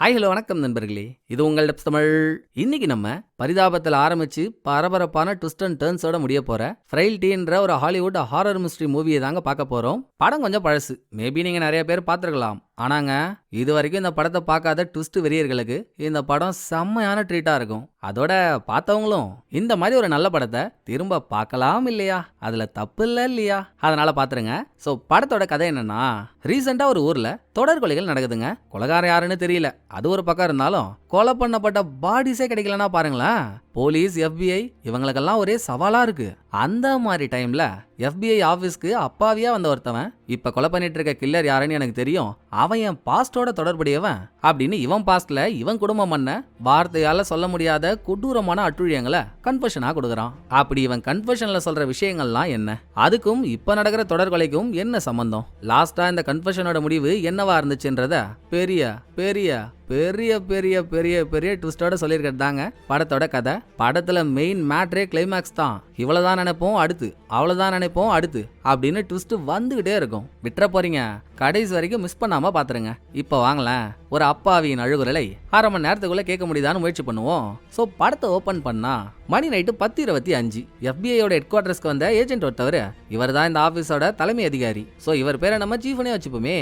Hi hello வணக்கம் நண்பர்களே, இது உங்கள் டப்ஸ் தமிழ். இன்னைக்கு நம்ம பரிதாபத்தில் ஆரம்பிச்சு பரபரப்பான ட்விஸ்ட் அண்ட் டர்ன்ஸோட முடிய போற ஃப்ரைல்டின்ற ஒரு ஹாலிவுட் ஹாரர் மிஸ்ட்ரி மூவியை தாங்க பார்க்க போறோம். படம் கொஞ்சம் பழசு, மேபி நீங்க நிறைய பேர் பார்த்துருக்கலாம். ஆனாங்க இது வரைக்கும் இந்த படத்தை பார்க்காத ட்விஸ்ட் வெறியர்களுக்கு இந்த படம் செம்மையான ட்ரீட்டா இருக்கும். அதோட பார்த்தவங்களும் இந்த மாதிரி ஒரு நல்ல படத்தை திரும்ப பார்க்கலாம் இல்லையா, அதுல தப்பு இல்லை இல்லையா, அதனால பாத்துருங்க. ஸோ படத்தோட கதை என்னன்னா, ரீசெண்டா ஒரு ஊர்ல தொடர் கொலைகள் நடக்குதுங்க. கொலைகாரன் யாருன்னு தெரியல, அது ஒரு பக்கம் இருந்தாலும் கொலை பண்ணப்பட்ட பாடிஸே கிடைக்கலன்னா பாருங்களேன். போலீஸ், FBI இவங்களுக்கெல்லாம் ஒரே சவாலா இருக்கு. அந்த மாதிரி டைம்ல FBI ஆபீஸ்க்கு அப்பாவியா வந்த ஒருத்தவன், இப்ப கொலை பண்ணிட்டு இருக்க கில்லர் யாருன்னு எனக்கு தெரியும், அவன் என் பாஸ்டோட தொடர்புடையவன் அப்படின்னு இவன் பாஸ்ட்ல இவன் குடும்பம் பண்ண வார்த்தையால சொல்ல முடியாத கொடூரமான அட்டுழியங்களை கன்ஃபெஷனா கொடுக்குறான். அப்படி இவன் கன்ஃபெஷன்ல சொல்ற விஷயங்கள்லாம் என்ன, அதுக்கும் இப்ப நடக்கிற தொடர் கொலைக்கும் என்ன சம்பந்தம், லாஸ்டா இந்த கன்ஃபெஷனோட முடிவு என்னவா இருந்துச்சுன்றத பெரிய பெரிய பெரிய பெரிய பெரிய பெரிய ட்விஸ்டோட சொல்லியிருக்கிறது தாங்க படத்தோட கதை. படத்துல மெயின் மேட்ரே கிளைமேக்ஸ் தான். இவ்வளவுதான் நினைப்போம் அடுத்து, அவ்வளவுதான் நினைப்போம் அடுத்து அப்படின்னு ட்விஸ்ட் வந்துகிட்டே இருக்கும். விட்டுற போறீங்க, கடைசி வரைக்கும் மிஸ் பண்ணாம பாத்துருங்க. இப்ப வாங்கலாம், ஒரு அப்பாவியின் அழுகுரலை அரை மணி நேரத்துக்குள்ள கேட்க முடியுதான்னு முயற்சி பண்ணுவோம். ஸோ படத்தை ஓபன் பண்ணா மணி நைட்டு 10:25 FBIயோட ஹெட் குவார்டர்ஸ்க்கு வந்த ஏஜென்ட் ஒருத்தவர், இவர் தான் இந்த ஆபீஸோட தலைமை அதிகாரி. ஸோ இவர் பேரை நம்ம சீஃப்னே வச்சுப்போமே.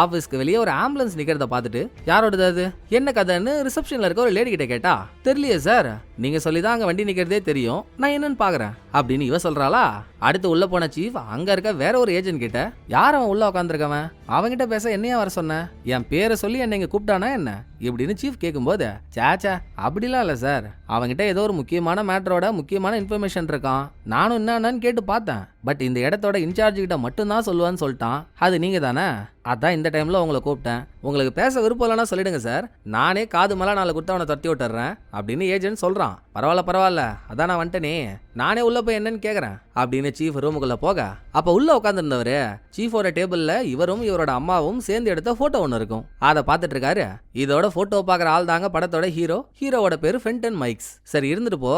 ஆபீஸ்க்கு வெளியே ஒரு ஆம்புலன்ஸ் நிக்கிறத பார்த்துட்டு, யாரோடது அது, என்ன கதைன்னு ரிசப்ஷன்ல இருக்க ஒரு லேடி கிட்ட கேட்டா, தெரியலையே சார், நீங்க சொல்லிதான் அங்க வண்டி நிக்கிறதே தெரியும், நான் என்னன்னு பாக்குறேன் அப்படின்னு இவ சொல்றாளா. அடுத்து உள்ள போன சீஃப் அங்க இருக்க வேற ஒரு ஏஜென்ட் கிட்ட, யார் அவன் உள்ள உட்காந்துருக்கவன், அவங்கிட்ட பேச என்னையா வர சொன்ன, என் பேரை சொல்லி என்ன இங்க கூப்பிட்டானா என்ன இப்படின்னு சீஃப் கேட்கும்போது, சாச்சா அப்படிலாம் இல்ல சார், அவங்கிட்ட ஏதோ ஒரு முக்கியமான மேட்டரோட முக்கியமான இன்ஃபர்மேஷன் இருக்கான், நானும் என்னன்னு கேட்டு பார்த்தேன், பட் இந்த இடத்தோட இன்சார்ஜ் கிட்ட மட்டும்தான் சொல்லுவான்னு சொல்லிட்டான், அது நீங்க தானே, அதான் இந்த டைம்ல உங்களை கூப்பிட்டேன், உங்களுக்கு பேச விருப்பம் இல்லைன்னா சொல்லிடுங்க சார், நானே காது மேல நாளை கொடுத்து அவனை தட்டி விட்டுறேன் அப்படின்னு ஏஜென்ட் சொல்றான். பரவாயில்ல பரவாயில்ல, அதான் நான் வந்துட்டேனே, நானே உள்ள போய் என்னன்னு கேக்குறேன் அப்படின்னு சீஃப் ரூமுக்குள்ள போக, அப்ப உள்ள உட்காந்துருந்தவரு சீஃபோட டேபிள்ல இவரும் இவரோட அம்மாவும் சேர்ந்து எடுத்த போட்டோ ஒன்று இருக்கும். அதை பார்த்துட்டு இருக்காரு. இதோட போட்டோ பாக்குற ஆள் தாங்க படத்தோட ஹீரோ. ஹீரோவோட பேரு ஃபென்டன் மைக்ஸ். சரி இருந்துட்டு போ,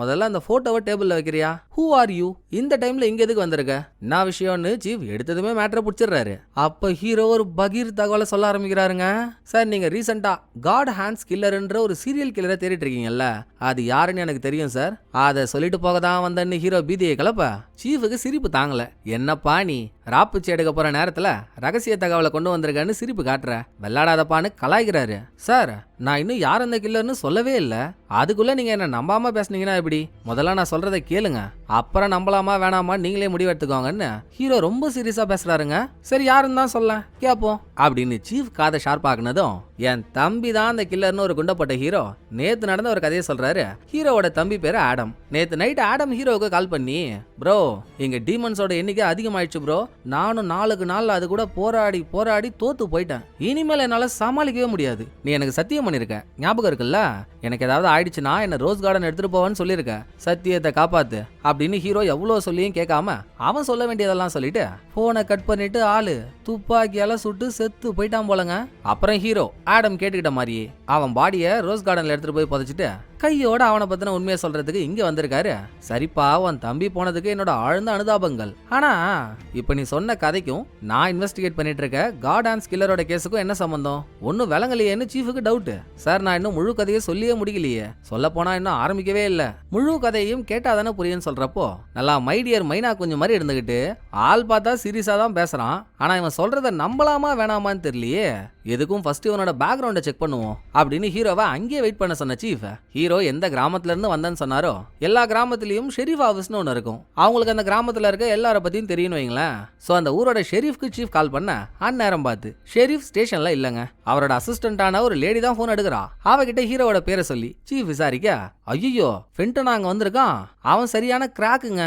முதல்ல அந்த போட்டோவை டேபிள்ல வைக்கிறியா, ஹூ ஆர் யூ, இந்த டைம்ல இங்க எதுக்கு வந்திருக்க, என்ன விஷயம்னு சீஃப் எடுத்ததுமே மேட்டரை பிடிச்சிடுறாரு. அப்ப ஹீரோ ஒரு பகீர் தகவலை சொல்ல ஆரம்பிக்கிறாருங்க. சார், நீங்க ரீசெண்டா காட் ஹேண்ட்ஸ் கில்லர்ன்ற ஒரு சீரியல் கில்லரை தேடிட்டு இருக்கீங்கல்ல, அது யாருன்னு எனக்கு தெரியும் சார், அதை சொல்லிட்டு போக தான் வந்தேன்னு ஹீரோ பீதியை கிளப்ப, சீஃபுக்கு சிரிப்பு தாங்கல. என்னப்பா நீ ராப்புச்சி எடுக்க போற நேரத்துல ரகசிய தகவலை கொண்டு வந்திருக்கன்னு சிரிப்பு காட்டுற, வெள்ளாடாதப்பான்னு கலாய்கிறாரு. சார், நான் இன்னும் யார் அந்த கில்லர்னு சொல்லவே இல்லை, அதுக்குள்ள நீங்க என்ன நம்பாம பேசுனீங்கன்னா எப்படி, முதல்ல நான் சொல்றதை கேளுங்க, அப்புறம் நம்பலாமா வேணாமா நீங்களே முடிவெடுத்துக்கோங்கன்னு ஹீரோ ரொம்ப சீரியஸா பேசுறாருங்க. சரி யாருன்னு தான் சொல்ல கேப்போம் அப்படின்னு சீஃப் காதை ஷார்ப்பாக்குனதும், என் தம்பி தான் அந்த கில்லர்னு ஒரு குண்டப்பட்ட ஹீரோ நேத்து நடந்த ஒரு கதையை சொல்றாரு. ஹீரோவோட தம்பி பேரு ஆடம். நேத்து நைட் ஆடம் ஹீரோவுக்கு கால் பண்ணி, ப்ரோ எங்க டீமன்ஸோட எண்ணிக்கை அதிகமாயிடுச்சு ப்ரோ, நானும் 4 நாள்ல அது கூட போராடி போராடி தோத்து போயிட்டேன், இனிமேல் என்னால சமாளிக்கவே முடியாது, நீ எனக்கு சத்தியம் பண்ணிருக்க, ஞாபகம் இருக்குல்ல, எனக்கு ஏதாவது ஆயிடுச்சுன்னா என்ன ரோஸ் கார்டன் எடுத்துட்டு போவேன்னு சொல்லியிருக்க, சத்தியத்தை காப்பாத்து அப்படின்னு ஹீரோ எவ்வளவு சொல்லியும் கேட்காம அவன் சொல்ல வேண்டியதெல்லாம் சொல்லிட்டு போனை கட் பண்ணிட்டு ஆளு துப்பாக்கியால சுட்டு செத்து போயிட்டான் போலங்க. அப்புறம் ஹீரோ ஆடம் கேட்டுக்கிட்ட மாதிரியே அவன் பாடியை ரோஸ் கார்டன்ல எடுத்துட்டு போய் புதைச்சிட்டு கையோட அவனை பத்தின உண்மையை சொல்றதுக்கு இங்க வந்திருக்காரு. சரிப்பா, உன் தம்பி போனதுக்கு என்னோட ஆழ்ந்த அனுதாபங்கள். ஆனா இப்ப நீ சொன்ன கதைக்கும் நான் இன்வெஸ்டிகேட் பண்ணிட்டு இருக்க காட் ஹேண்ட்ஸ் கில்லரோட கேஸுக்கும் என்ன சம்பந்தம், ஒன்னும் விளங்கலையேன்னு சீஃபுக்கு டவுட். சார், நான் இன்னும் முழு கதையை சொல்லியே முடிக்கலையே, சொல்ல போனா இன்னும் ஆரம்பிக்கவே இல்லை, முழு கதையும் கேட்டாதானே புரியுன்னு சொல்றப்போ நல்லா மைடியர் மைனா கொஞ்சம் மாதிரி இருந்துகிட்டு ஆள் பார்த்தா சீரியஸா தான் பேசுறான், ஆனா இவன் சொல்றத நம்பலாமா வேணாமான்னு தெரியலையே, எதுக்கும் ஃபர்ஸ்ட் இவனோட பேக்ரவுண்டை செக் பண்ணுவோம் அப்படின்னு ஹீரோவை அங்கேயே வெயிட் பண்ண சொன்ன சீஃப். ஹீரோ எந்த கிராமத்துல இருந்து வந்தேன்னு சொன்னாரோ, எல்லா கிராமத்திலயும் ஷெரீஃப் ஆபீஸ்னு ஒன்று இருக்கும், அவங்களுக்கு அந்த கிராமத்துல இருக்க எல்லார பத்தியும் தெரியும் வைங்களேன். சோ அந்த ஊரோட ஷெரீஃப்க்கு சீஃப் கால் பண்ண அந்நேரம் பார்த்து ஷெரீஃப் ஸ்டேஷன்ல இல்லங்க, அவரோட அசிஸ்டன்டான ஒரு லேடி தான் போன் எடுக்கிறா. அவகிட்ட ஹீரோவோட பேரை சொல்லி சீஃப் விசாரிக்க, ஐயோ ஃபென்டன் அங்க வந்திருக்கான், அவன் சரியான கிராக்குங்க,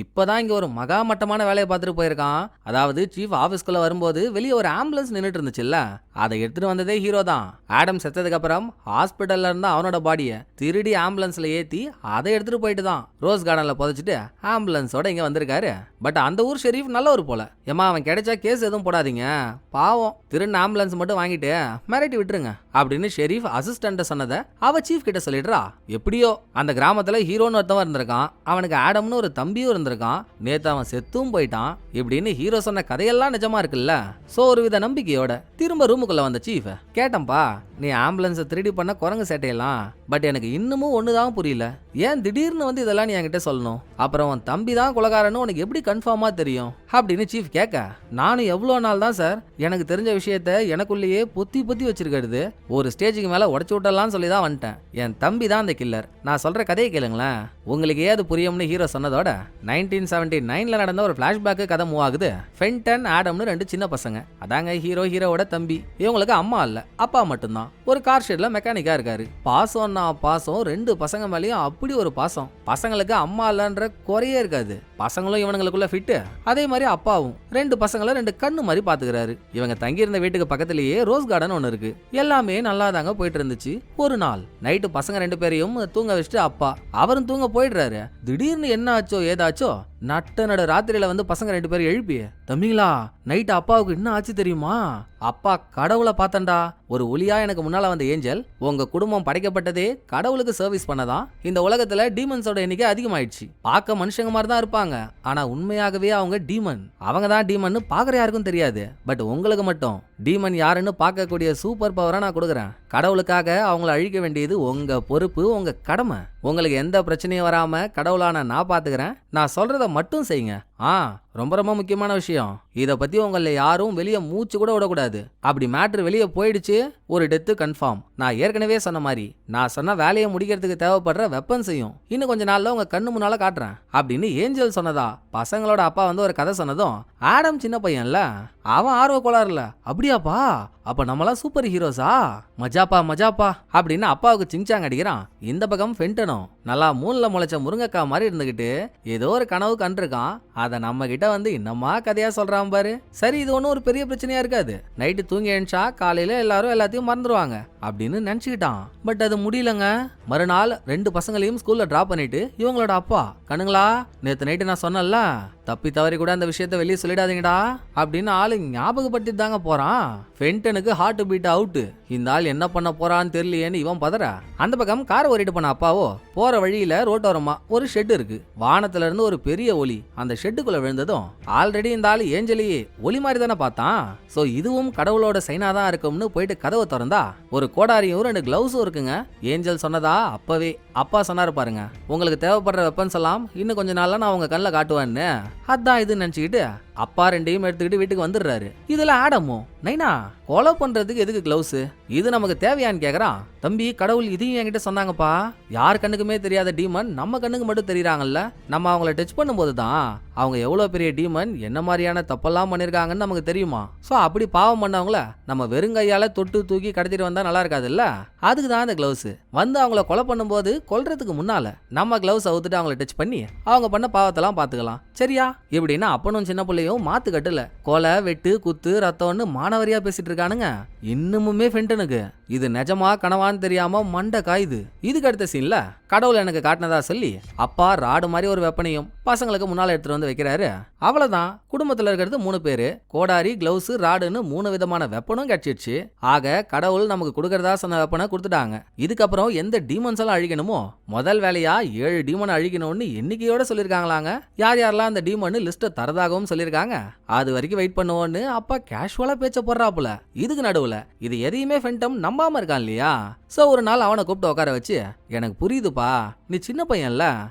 இப்பதான் இங்க ஒரு மகா மட்டமான வேலையை பார்த்துட்டு போயிருக்கான். அதாவது சீஃப் ஆபீஸ்க்குள்ள வரும்போது வெளியே ஒரு ஆம்புலன்ஸ் நின்னுட்டு இருந்துச்சுல்ல, அதை எடுத்துட்டு வந்ததே ஹீரோ தான். ஆடம் செத்ததுக்கு அப்புறம் ஹாஸ்பிட்டல்ல இருந்த அவனோட பாடியை திருடி ஆம்புலன்ஸ்ல ஏத்தி அதை எடுத்துட்டு போயிட்டு தான் ரோஸ் கார்டன்ல புதைச்சிட்டு ஆம்புலன்ஸோட இங்க வந்திருக்காரு. பட் அந்த ஊர் ஷெரீஃப் நல்லவர் போல, ஏமா அவன் கிடைச்சா கேஸ் எதுவும் போடாதீங்க, பாவம் திருந் ஆம்புலன்ஸ் மட்டும் வாங்கிட்டு மிரட்டி விட்டுருங்க அப்படின்னு ஷெரீஃப் அசிஸ்டன்ட் சொன்னதை அவ சீஃப் கிட்ட சொல்லிடுறா. எப்படியோ அந்த கிராமத்துல ஹீரோன்னு ஒருத்தவன் இருந்திருக்கான், அவனுக்கு ஆடம்னு ஒரு தம்பியும் இருந்திருக்கான், நேத்து அவன் செத்தும் போயிட்டான் இப்படின்னு ஹீரோ சொன்ன கதையெல்லாம் நிஜமா இருக்குல்ல. சோ ஒரு வித நம்பிக்கையோட திரும்ப ரூமுக்குள்ள வந்த சீஃப் கேட்டம்பா, நீ ஆம்புலன்ஸை திருடி பண்ண குரங்கு சேட்டையெல்லாம், பட் எனக்கு இன்னமும் ஒண்ணுதான் புரியல, ஏன் திடீர்னு வந்து இதெல்லாம் நீ என்கிட்ட சொல்லணும், அப்புறம் உன் தம்பி தான் கொலைகாரன்னு உனக்கு எப்படி கன்ஃபார்மா தெரியும் அப்படின்னு சீஃப் கேட்க, நானும் எவ்வளோ நாள் தான் சார் எனக்கு தெரிஞ்ச விஷயத்த எனக்குள்ளேயே பொத்தி பொத்தி வச்சிருக்கிறது, ஒரு ஸ்டேஜுக்கு மேல உடச்சு விட்டலாம்னு சொல்லி தான் வந்துட்டேன், என் தம்பி தான் அந்த கில்லர், நான் சொல்ற கதையை கேளுங்களேன், உங்களுக்கு ஏது புரியும்னு ஹீரோ சொன்னதோட 1979ல நடந்த ஒரு பிளாஷ்பேக்கு கதை மூவ் ஆகுது. ஃபென்டன் ஆடம்னு 2 சின்ன பசங்க, அதாங்க ஹீரோவோட தம்பி, இவங்களுக்கு அம்மா இல்ல அப்பா மட்டும்தான், ஒரு கார் ஷெட்ல மெக்கானிக்கா இருக்காரு. பாசம்னா பாசம், 2 பசங்க மேலேயும் அப்படி ஒரு பாசம், பசங்களுக்கு அம்மா இல்லன்ற குறையே இருக்காது, பசங்களும் இவனுங்களுக்குள்ள ஃபிட்டு, அதே மாதிரி அப்பாவும் 2 பசங்களை 2 கண்ணு மாதிரி பாத்துக்கிறாரு. இவங்க தங்கியிருந்த வீட்டுக்கு பக்கத்திலேயே ரோஸ் கார்டன் ஒன்று இருக்கு. எல்லாமே நல்லா தாங்க போயிட்டு இருந்துச்சு. ஒரு நாள் நைட்டு பசங்க 2 பேரையும் தூங்க வச்சுட்டு அப்பா அவரும் தூங்க போயிடுறாரு. திடீர்னு என்ன ஆச்சோ ஏதாச்சோ நட ராத்திரியில வந்து பசங்க 2 பேரும் எழுப்பி, தம்பிங்களா நைட்டு அப்பாவுக்கு என்ன ஆச்சு தெரியுமா, அப்பா கடவுளை பார்த்தண்டா, ஒரு ஒளியா எனக்கு முன்னால வந்த ஏஞ்சல், உங்க குடும்பம் படைக்கப்பட்டதே கடவுளுக்கு சர்வீஸ் பண்ணதான், இந்த உலகத்துல டீமன்ஸோட எண்ணிக்கை அதிகமாயிடுச்சு, பார்க்க மனுஷங்க மாதிரி தான் இருப்பாங்க, ஆனா உண்மையாகவே அவங்க டீமன், அவங்க தான் டீமன் பாக்குற யாருக்கும் தெரியாது, பட் உங்களுக்கு மட்டும் டீமன் யாருன்னு பார்க்கக்கூடிய சூப்பர் பவரை நான் கொடுக்குறேன், கடவுளுக்காக அவங்கள அழிக்க வேண்டியது உங்க பொறுப்பு, உங்க கடமை, உங்களுக்கு எந்த பிரச்சனையும் வராம கடவுளான நான் பாத்துக்கிறேன், நான் சொல்றத மட்டும் செய்யுங்க. ரொம்ப ரொம்ப முக்கியமான விஷயம், இத பத்தி உங்களை யாரும் வெளியே மூச்சு கூட விடக்கூடாது, அப்படி மேட்ரு வெளியே போயிடுச்சு ஒரு டெத்து கன்ஃபார்ம், நான் ஏற்கனவே சொன்ன மாதிரி நான் சொன்ன வேலையை முடிக்கிறதுக்கு தேவைப்படுற வெப்பன்ஸையும் இன்னும் கொஞ்ச நாள்ல உங்க கண்ணு முன்னால காட்டுறேன் அப்படின்னு ஏஞ்சல் சொன்னதா பசங்களோட அப்பா வந்து ஒரு கதை சொன்னதும், ஆடம் சின்ன பையன்ல அவன் ஆர்வ கோளாறுல, அப்படியாப்பா அப்ப நம்மளாம் சூப்பர் ஹீரோஸா, மஜாப்பா மஜாப்பா அப்படின்னு அப்பாவுக்கு சிங்சாங் அடிக்கிறான். இந்த பக்கம் ஃபென்டனும் நல்லா மூணுல முளைச்ச முருங்கக்கா மாதிரி இருந்துகிட்டு ஏதோ ஒரு கனவு கண்டிருக்கான், அதை நம்ம கிட்ட வந்து இன்னமா கதையா சொல்றான் பாரு. சரி இது ஒன்றும் ஒரு பெரிய பிரச்சனையா இருக்காது, நைட்டு தூங்கி எழுந்தா காலையில எல்லாரும் எல்லாத்தையும் மறந்துடுவாங்க அப்படின்னு நினைச்சுக்கிட்டான். பட் அது முடியலங்க. மறுநாள் 2 பசங்களையும் ஸ்கூல்ல டிராப் பண்ணிட்டு இவங்களோட அப்பா, கண்ணுங்களா நேத்து நைட்டு நான் சொன்னல, தப்பி தவறி கூட அந்த விஷயத்த வெளியே சொல்லிடாதீங்கடா அப்படின்னு ஆளு ஞாபகப்படுத்திட்டு தாங்க போறான். ஃபென்டனுக்கு ஹார்ட் பீட் அவுட், இந்த ஆள் என்ன பண்ண போறான்னு தெரியலையேன்னு இவன் பதற. அந்த பக்கம் கார் ஓட்டிட்டு போன அப்பாவோ போற வழியில ரோட்டோரமா ஒரு ஷெட் இருக்கு, வானத்துல இருந்து ஒரு பெரிய ஒலி அந்த ஷெட்டுக்குள்ள விழுந்ததும் ஆல்ரெடி இந்த ஆள் ஏஞ்சலியே ஒலி மாதிரி தானே பார்த்தான். சோ இதுவும் கடவுளோட சைனா தான் இருக்கும்னு போயிட்டு கதவை திறந்தா ஒரு கோடாரியும் 2 கிளவுஸும் இருக்குங்க. ஏஞ்சல் சொன்னதா அப்பவே அப்பா சொன்னாரு பாருங்க, உங்களுக்கு தேவைப்படுற வெப்பன்ஸ் எல்லாம் இன்னும் கொஞ்ச நாள்ல நான் உங்க கண்ணில் காட்டுவேன்னு, அதான் இதுன்னு நினைச்சுக்கிட்டு அப்பா 2யும் எடுத்துக்கிட்டு வீட்டுக்கு வந்துடுறாரு. இதுல ஆடமோ, நைனா கொலை பண்றதுக்கு எதுக்கு கிளவுஸ், இது நமக்கு தேவையான்னு கேக்குறான். தம்பி கடவுள் இதையும் என்கிட்ட சொன்னாங்கப்பா, யார் கண்ணுக்குமே தெரியாத டீமன் நம்ம கண்ணுக்கு மட்டும் தெரியுறாங்கல்ல, நம்ம அவங்கள டச் பண்ணும்போது தான் அவங்க எவ்வளவு பெரிய டீமன் என்ன மாதிரியான தப்பெல்லாம் பண்ணிருக்காங்கன்னு நமக்கு தெரியுமா. சோ அப்படி பாவம் பண்ணவங்கள நம்ம வெறுங்கையால தொட்டு தூக்கி கடத்திட்டு வந்தா நல்லா இருக்காதுல்ல, அதுக்கு தான் அந்த கிளவுஸ். வந்து அவங்கள கொலை பண்ணும்போது கொல்றதுக்கு முன்னால நம்ம கிளவுஸ் அவுத்துட்டு அவங்கள டச் பண்ணி அவங்க பண்ண பாவத்தெல்லாம் பாத்துக்கலாம், சரியா இப்படின்னா அப்பனும் சின்ன பிள்ளையும் மாத்து கட்டுல கொலை வெட்டு குத்து ரத்தம்னு மானவரியா பேசிட்டு இருக்கானுங்க. இன்னுமுமே ஃபென்டனுக்கு இது நிஜமா கனவான்னு தெரியாம மண்டை காயுது. இதுக்கு அடுத்த சீன்ல கடவுள் எனக்கு காட்டினதா சொல்லி அப்பா ராடு மாதிரி ஒரு வெப்பனையும் பசங்களுக்கு முன்னால எடுத்துட்டு வந்து வைக்கிறாரு. அவ்வளவுதான், குடும்பத்துல இருக்கிறது 3 பேரு, கோடாரி கிளவுஸ் ராடுன்னு 3 விதமான வெப்பனும் கிடைச்சிருச்சு. ஆக கடவுள் நமக்கு கொடுக்கறதா சொன்ன வெப்பனை கொடுத்துட்டாங்க. இதுக்கப்புறம் எந்த டீமன்ஸ் எல்லாம் அழிக்கணுமோ முதல் வேலையா 7 டீமன் அழிக்கணும்னு எண்ணிக்கையோட சொல்லிருக்காங்களாங்க. யார் யாரெல்லாம் அந்த டீமன் லிஸ்ட தரதாகவும் சொல்லிருக்காங்க. அது வரைக்கும் வெயிட் பண்ணுவோன்னு அப்பா கேஷுவலா பேச்ச போடுறாப்புல. இதுக்கு நடுவுல இது எதையுமே ஃபென்டம் நம்பாம இருக்கான் இல்லையா. சோ ஒரு நாள் அவனை கூப்பிட்டு உட்கார வச்சு, எனக்கு புரியுதுப்பா நீ சின்ன பையன்ல,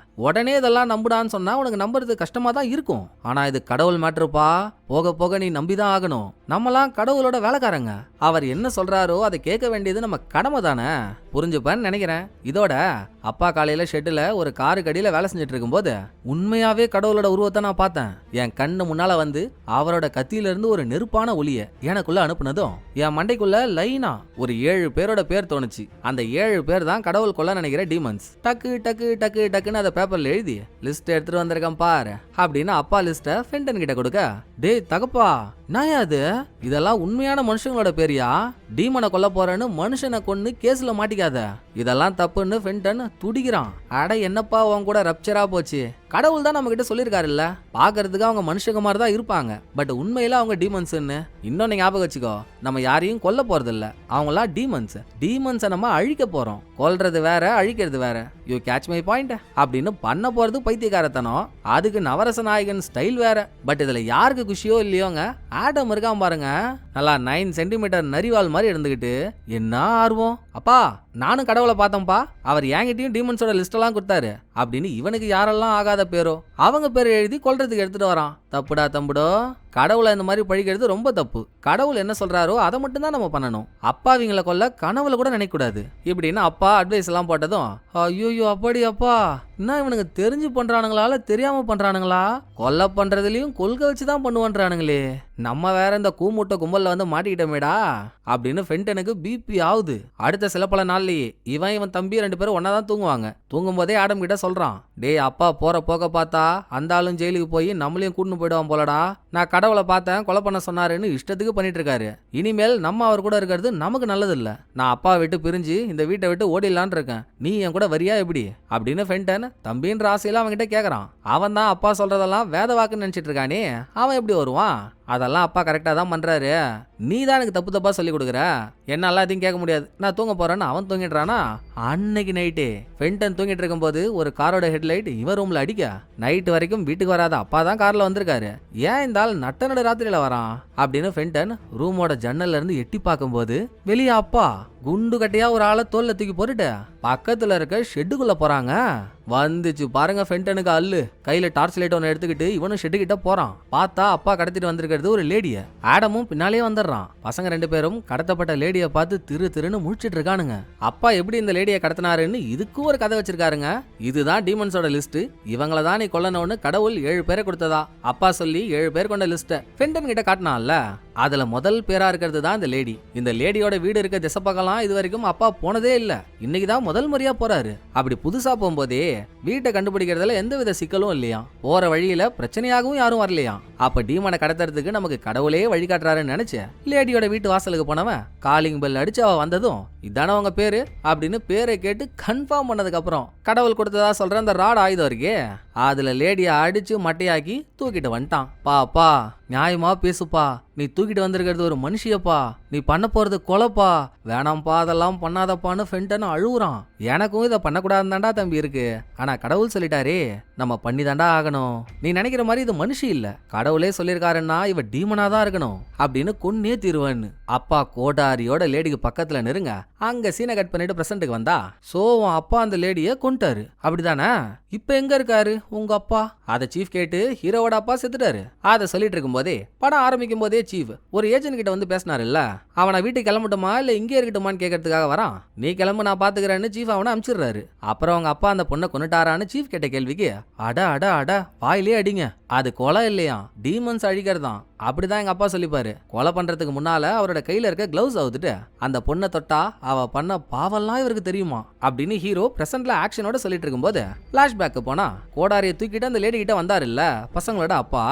உடனே இதெல்லாம் நம்புடான்னு சொன்னா உனக்கு நம்புறது கஷ்டமா தான் இருக்கும், ஆனா இது கடவுள் மேட்டருப்பா, போக போக நீ நம்பிதான் ஆகணும், நம்மலாம் கடவுளோட வேலைக்காரங்க, அவர் என்ன சொல்றாரோ அதை கேட்க வேண்டியது நம்ம கடமை தானே, புரிஞ்சுப்பேன்னு நினைக்கிறேன். இதோட அப்பா காலையில ஷெட்டுல ஒரு காரு கடியில வேலை செஞ்சுட்டு இருக்கும்போது உண்மையாவே கடவுளோட உருவத்தை நான் பார்த்தேன். என் கண்ணு முன்னால வந்து அவரோட கத்தியில இருந்து ஒரு நெருப்பான ஒளிய எனக்குள்ள அனுப்புனதும் என் மண்டைக்குள்ள லைனா ஒரு 7 பேரோட பேர் தோணுச்சு. அந்த 7 பேர் தான் கடவுள் கொள்ள நினைக்கிற டீமன்ஸ். டக்கு டக்கு டக்கு டக்குன்னு அதை பேப்பர்ல எழுதி லிஸ்ட் எடுத்துட்டு வந்திருக்கேன் பாரு அப்படின்னு அப்பா லிஸ்ட ஃபென்டன் கிட்ட கொடுக்க, டேய் தகப்பா நான் அது இதெல்லாம் உண்மையான மனுஷங்களோட பேரியா? டீமனை கொல்ல போறேன்னு மனுஷனை கொன்னு கேஸ்ல மாட்டிக்காத, இதெல்லாம் தப்புன்னு ஃபென்டன் துடிக்கிறான். அட என்னப்பா உன் கூட ரப்சரா போச்சு, கடவுள் தான் நம்ம கிட்ட சொல்லியிருக்காருல்ல, பாக்குறதுக்கு அவங்க மனுஷங்க மாதிரி தான் இருப்பாங்க, பட் உண்மையில அவங்க டீமன்ஸ்ன்னு. இன்னொன்னு ஞாபகம் வச்சுக்கோ, நம்ம யாரையும் கொல்ல போறது இல்ல, அவங்களாம் டீமன்ஸ். டீமன்ஸை நம்ம அழிக்க போறோம். கொல்றது வேற, அழிக்கிறது வேற. You catch my point? அப்படின்னு பண்ண போறது பைத்தியக்காரத்தனம், அதுக்கு நவரச நாயகன் ஸ்டைல் வேற. பட் இதுல யாருக்கு குஷியோ இல்லையோங்க, ஆடம் இருக்கான் பாருங்க, நல்லா 9 சென்டிமீட்டர் நரிவால் மாதிரி இருந்துகிட்டு என்ன ஆர்வம். அப்பா நானும் கடவுளை பார்த்தேன்ப்பா, அவர் என்கிட்டயும் டீமன்ஸோட லிஸ்ட் எல்லாம் கொடுத்தாரு அப்படின்னு இவனுக்கு யாரெல்லாம் ஆகாத பேரோ அவங்க பேரை எழுதி கொல்றதுக்கு எடுத்துட்டு வரான். தப்புடா தம்புடோ, கடவுளை இந்த மாதிரி பழிக்கிறது ரொம்ப தப்பு. கடவுள் என்ன சொல்றாரோ அதை மட்டும் தான் நம்ம பண்ணணும். அப்பாவிங்களை கொல்ல கனவுல கூட நினைக்க கூடாது இப்படின்னு அப்பா அட்வைஸ் எல்லாம் போட்டதும், ஐயோ அப்படி அப்பா, என்ன இவனுக்கு தெரிஞ்சு பண்றானுங்களா தெரியாம பண்றானுங்களா? கொல்ல பண்றதுலயும் கொள்கை வச்சுதான் பண்ணுவான்றானுங்களே, நம்ம வேற இந்த கூமுட்ட கும்பல்ல வந்து மாட்டிக்கிட்டோமேடா அப்படின்னு ஃபென்டனுக்கு பிபி ஆகுது. அடுத்த சில பல நாள்லயே இவன் தம்பி 2 பேரும் ஒன்னாதான் தூங்குவாங்க. தூங்கும் போதே ஆடம் கிட்ட சொல்றான், டேய் அப்பா போற போக்க பார்த்தா அந்த ஆளும் ஜெயிலுக்கு போய் நம்மளையும் கூட்டின்னு போயிடுவான் போலடா, நான் கடவுளை பார்த்தேன் கொலை பண்ண சொன்னாருன்னு இஷ்டத்துக்கு பண்ணிட்டு இருக்காரு, இனிமேல் நம்ம அவர் கூட இருக்கிறது நமக்கு நல்லது இல்ல, நான் அப்பா விட்டு பிரிஞ்சு இந்த வீட்டை விட்டு ஓடிடலான் இருக்கேன், நீ என் கூட வரியா எப்படி அப்படின்னு ஃபென்டன் தம்பின்ற ஆசையில அவன் கிட்ட கேக்குறான். அவன் தான் அப்பா சொல்றதெல்லாம் வேத வாக்குன்னு நினைச்சிட்டு இருக்கானே, அவன் எப்படி வருவான்? அதெல்லாம் அப்பா கரெக்டா தான் பண்றாரு, நீ தான் எனக்கு தப்பு தப்பா சொல்லி கொடுக்குற, என்னால அதையும் கேட்க முடியாது, நான் தூங்க போறேன்னு அவன் தூங்கிடுறானா. அன்னைக்கு நைட்டு ஃபென்டன் தூங்கிட்டு இருக்கும் போது ஒரு காரோட ஹெட்லைட் இவன் ரூம்ல அடிக்க, நைட்டு வரைக்கும் வீட்டுக்கு வராத அப்பா தான் கார்ல வந்திருக்காரு, ஏன் இந்த ஆள் நட்ட நடு ராத்திரியில வரான் அப்படின்னு ஃபென்டன் ரூமோட ஜன்னல்ல இருந்து எட்டி பார்க்கும்போது வெளியே அப்பா குண்டு கட்டையா ஒரு ஆளை தோல்ல தூக்கி போட்டுட்டு பக்கத்துல இருக்க ஷெட்டுக்குள்ள போறாங்க. வந்துச்சு பாருங்க ஃபென்டனுக்கு அல்லு, கையில டார்ச் லைட் ஒன்று எடுத்துக்கிட்டு இவனும் ஷெட்டு கிட்ட போறான். பார்த்தா அப்பா கடத்திட்டு வந்திருக்கிறது ஒரு லேடிய. ஆடமும் பின்னாலே வந்துடுறான். பசங்க 2 பேரும் கடத்தப்பட்ட லேடிய பார்த்து திருன்னு முழிச்சிட்டு இருக்கானுங்க. அப்பா எப்படி இந்த லேடியை கடத்தினாருன்னு இதுக்கும் ஒரு கதை வச்சிருக்காருங்க. இதுதான் டீமன்ஸோட லிஸ்ட், இவங்கள தான் நீ கொல்லணும்னு கடவுள் 7 பேரை கொடுத்ததா அப்பா சொல்லி 7 பேர் கொண்ட லிஸ்ட ஃபென்டன் கிட்ட காட்டினான்ல, அதுல முதல் பேரா இருக்கிறது தான் இந்த லேடி. இந்த லேடியோட வீடு இருக்க திசை பக்கம் இது வரைக்கும் அப்பா போனதே இல்ல, இன்னைக்குதான் முதல் முறையா போறாரு. அப்படி புதுசா போகும்போதே வீட்டை கண்டுபிடிக்கிறதுல எந்தவித சிக்கலும் இல்லையா, போற வழியில பிரச்சனையாகவும் யாரும் வரலையா. அப்ப டீமனை கடத்துறதுக்கு நமக்கு கடவுளே வழிகாட்டுறாருன்னு நினைச்ச லேடியோட வீட்டு வாசலுக்கு போனவன் காலிங் பெல் அடிச்சு அவ வந்ததும், இதான உங்க பேரு அப்படின்னு பேரை கேட்டு கன்ஃபார்ம் பண்ணதுக்கு அப்புறம் கடவுள் கொடுத்ததா சொல்ற அந்த ராட் ஆயுதம் இருக்கே, அதுல லேடிய அடிச்சு மட்டையாக்கி தூக்கிட்டு வந்துட்டான். பாப்பா நியாயமா பேசுப்பா, நீ தூக்கிட்டு வந்திருக்கிறது ஒரு மனுஷியப்பா, நீ பண்ண போறது கொலைப்பா, வேணாம்ப்பா அதெல்லாம் பண்ணாதப்பான்னு ஃபென்டன் அழுவுறான். எனக்கும் இதை பண்ணக்கூடாதுன்னு தாண்டா தம்பி இருக்கு, ஆனா கடவுள் சொல்லிட்டாரே நம்ம பண்ணி தாண்டா ஆகணும், நீ நினைக்கிற மாதிரி இது மனுஷி இல்ல, கடவுளே சொல்லியிருக்காருன்னா இவ டீமனா தான் இருக்கணும் அப்படின்னு கொன்னே தீருவேன்னு. அப்பா கோடாரியோட லேடிக்கு பக்கத்துல நெருங்க, அங்க சீனை கட் பண்ணிட்டு பிரசன்ட்டுக்கு வந்தா, சோ அப்பா அந்த லேடிய கொண்டாரு அப்படிதானே, இப்ப எங்க இருக்காரு உங்க அப்பா? அத சீஃப் கேட்டு ஹீரோவோட அப்பா செத்துட்டாரு. அத சொல்லிட்டு இருக்கும் போதே படம் ஆரம்பிக்கும் போதே சீஃப் ஒரு ஏஜென்ட் கிட்ட வந்து பேசினாரு இல்ல, அவனை வீட்டுக்கு கிளம்பட்டுமா இல்ல இங்கே இருக்கட்டுமான்னு கேட்கறதுக்காக வரான். நீ கிளம்பு நான் பாத்துக்கிறேன்னு சீஃப் அவனை அனுப்பிச்சிடுறாரு. அப்புறம் அவங்க அப்பா அந்த பொண்ணை கொண்டுட்டாரான்னு சீஃப் கேட்ட கேள்விக்கு, அட அட அட வாயிலே அடிங்க, அது கொலை இல்லையா டீமன்ஸ் அழிக்கிறதான் அப்படிதான் எங்க அப்பா சொல்லிப்பாரு. கொலை பண்றதுக்கு முன்னால அவரோட கையில இருக்க கிளவுஸ் அவுத்துட்டு அந்த பொண்ணை தொட்டா அவ பண்ண பாவெல்லாம் இவருக்கு தெரியுமா அப்படின்னு ஹீரோ பிரசன்ட்ல ஆக்ஷனோட சொல்லிட்டு இருக்கும்போது பிளாஷ்பேக் போனா கோடாரியை தூக்கிட்டு அந்த லேடி கிட்ட வந்தாரு இல்ல பசங்களோட அப்பா.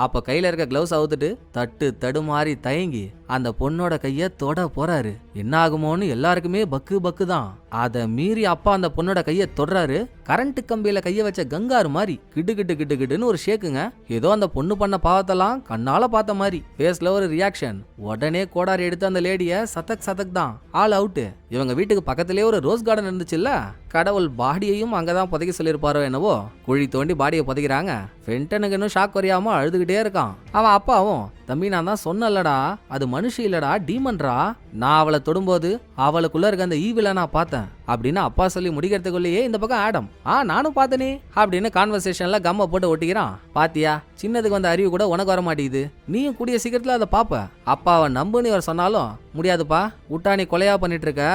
அப்ப கையில இருக்க கிளவுஸ் அவுத்துட்டு தட்டு தடுமாறி தயங்கி அந்த பொண்ணோட கைய தொட போறாரு. என்ன ஆகுமோன்னு எல்லாருக்குமே பக்கு தான். அத மீறி அப்பா அந்த பொண்ணோட கைய தொடுறாரு. கரண்ட் கம்பியில கைய வச்ச கங்காரு மாதிரி கிட்டு கிட்டு கிட்டு கிட்டுன்னு ஒரு ஷேக்குங்க. ஏதோ அந்த பொண்ணு பண்ண பாவத்தெல்லாம் கண்ணால பார்த்த மாதிரி ஃபேஸ்ல ஒரு ரியாக்ஷன். உடனே கோடாரி எடுத்து அந்த லேடிய சதக் தான் ஆல் அவுட். இவங்க வீட்டுக்கு பக்கத்திலே ஒரு ரோஸ் கார்டன் இருந்துச்சுல்ல, கடவுள் பாடியையும் அங்கதான் புதைக்க சொல்லியிருப்பாரோ என்னவோ. குழி தோண்டி பாடியை புதைக்கிறாங்க. ஃபென்டனுக்கு இன்னும் ஷாக் வரையாம அழுதுகிட்டே இருக்கான். அவன் அப்பாவும், தம்பி நான் தான் சொன்னல்லடா அது மனுஷி இல்லடா டீமன்ரா, நான் அவளை தொடும்போது அவளுக்குள்ள இருக்க அந்த ஈவில நான் பார்த்தேன் அப்படின்னு அப்பா சொல்லி முடிக்கிறதுக்குள்ளேயே இந்த பக்கம் ஆடம், நானும் பார்த்தனே அப்படின்னு கான்வர்சேஷன்ல கம்ம போட்டு ஒட்டிக்கிறான். பாத்தியா சின்னதுக்கு வந்த அறிவு கூட உனக்கு வர மாட்டேங்குது, நீயும் கூடிய சீக்கிரத்துல அதை பாப்ப. அப்பாவை நம்புன்னு இவர் சொன்னாலும் முடியாதுப்பா, விட்டா நீ கொலையா பண்ணிட்டு இருக்க,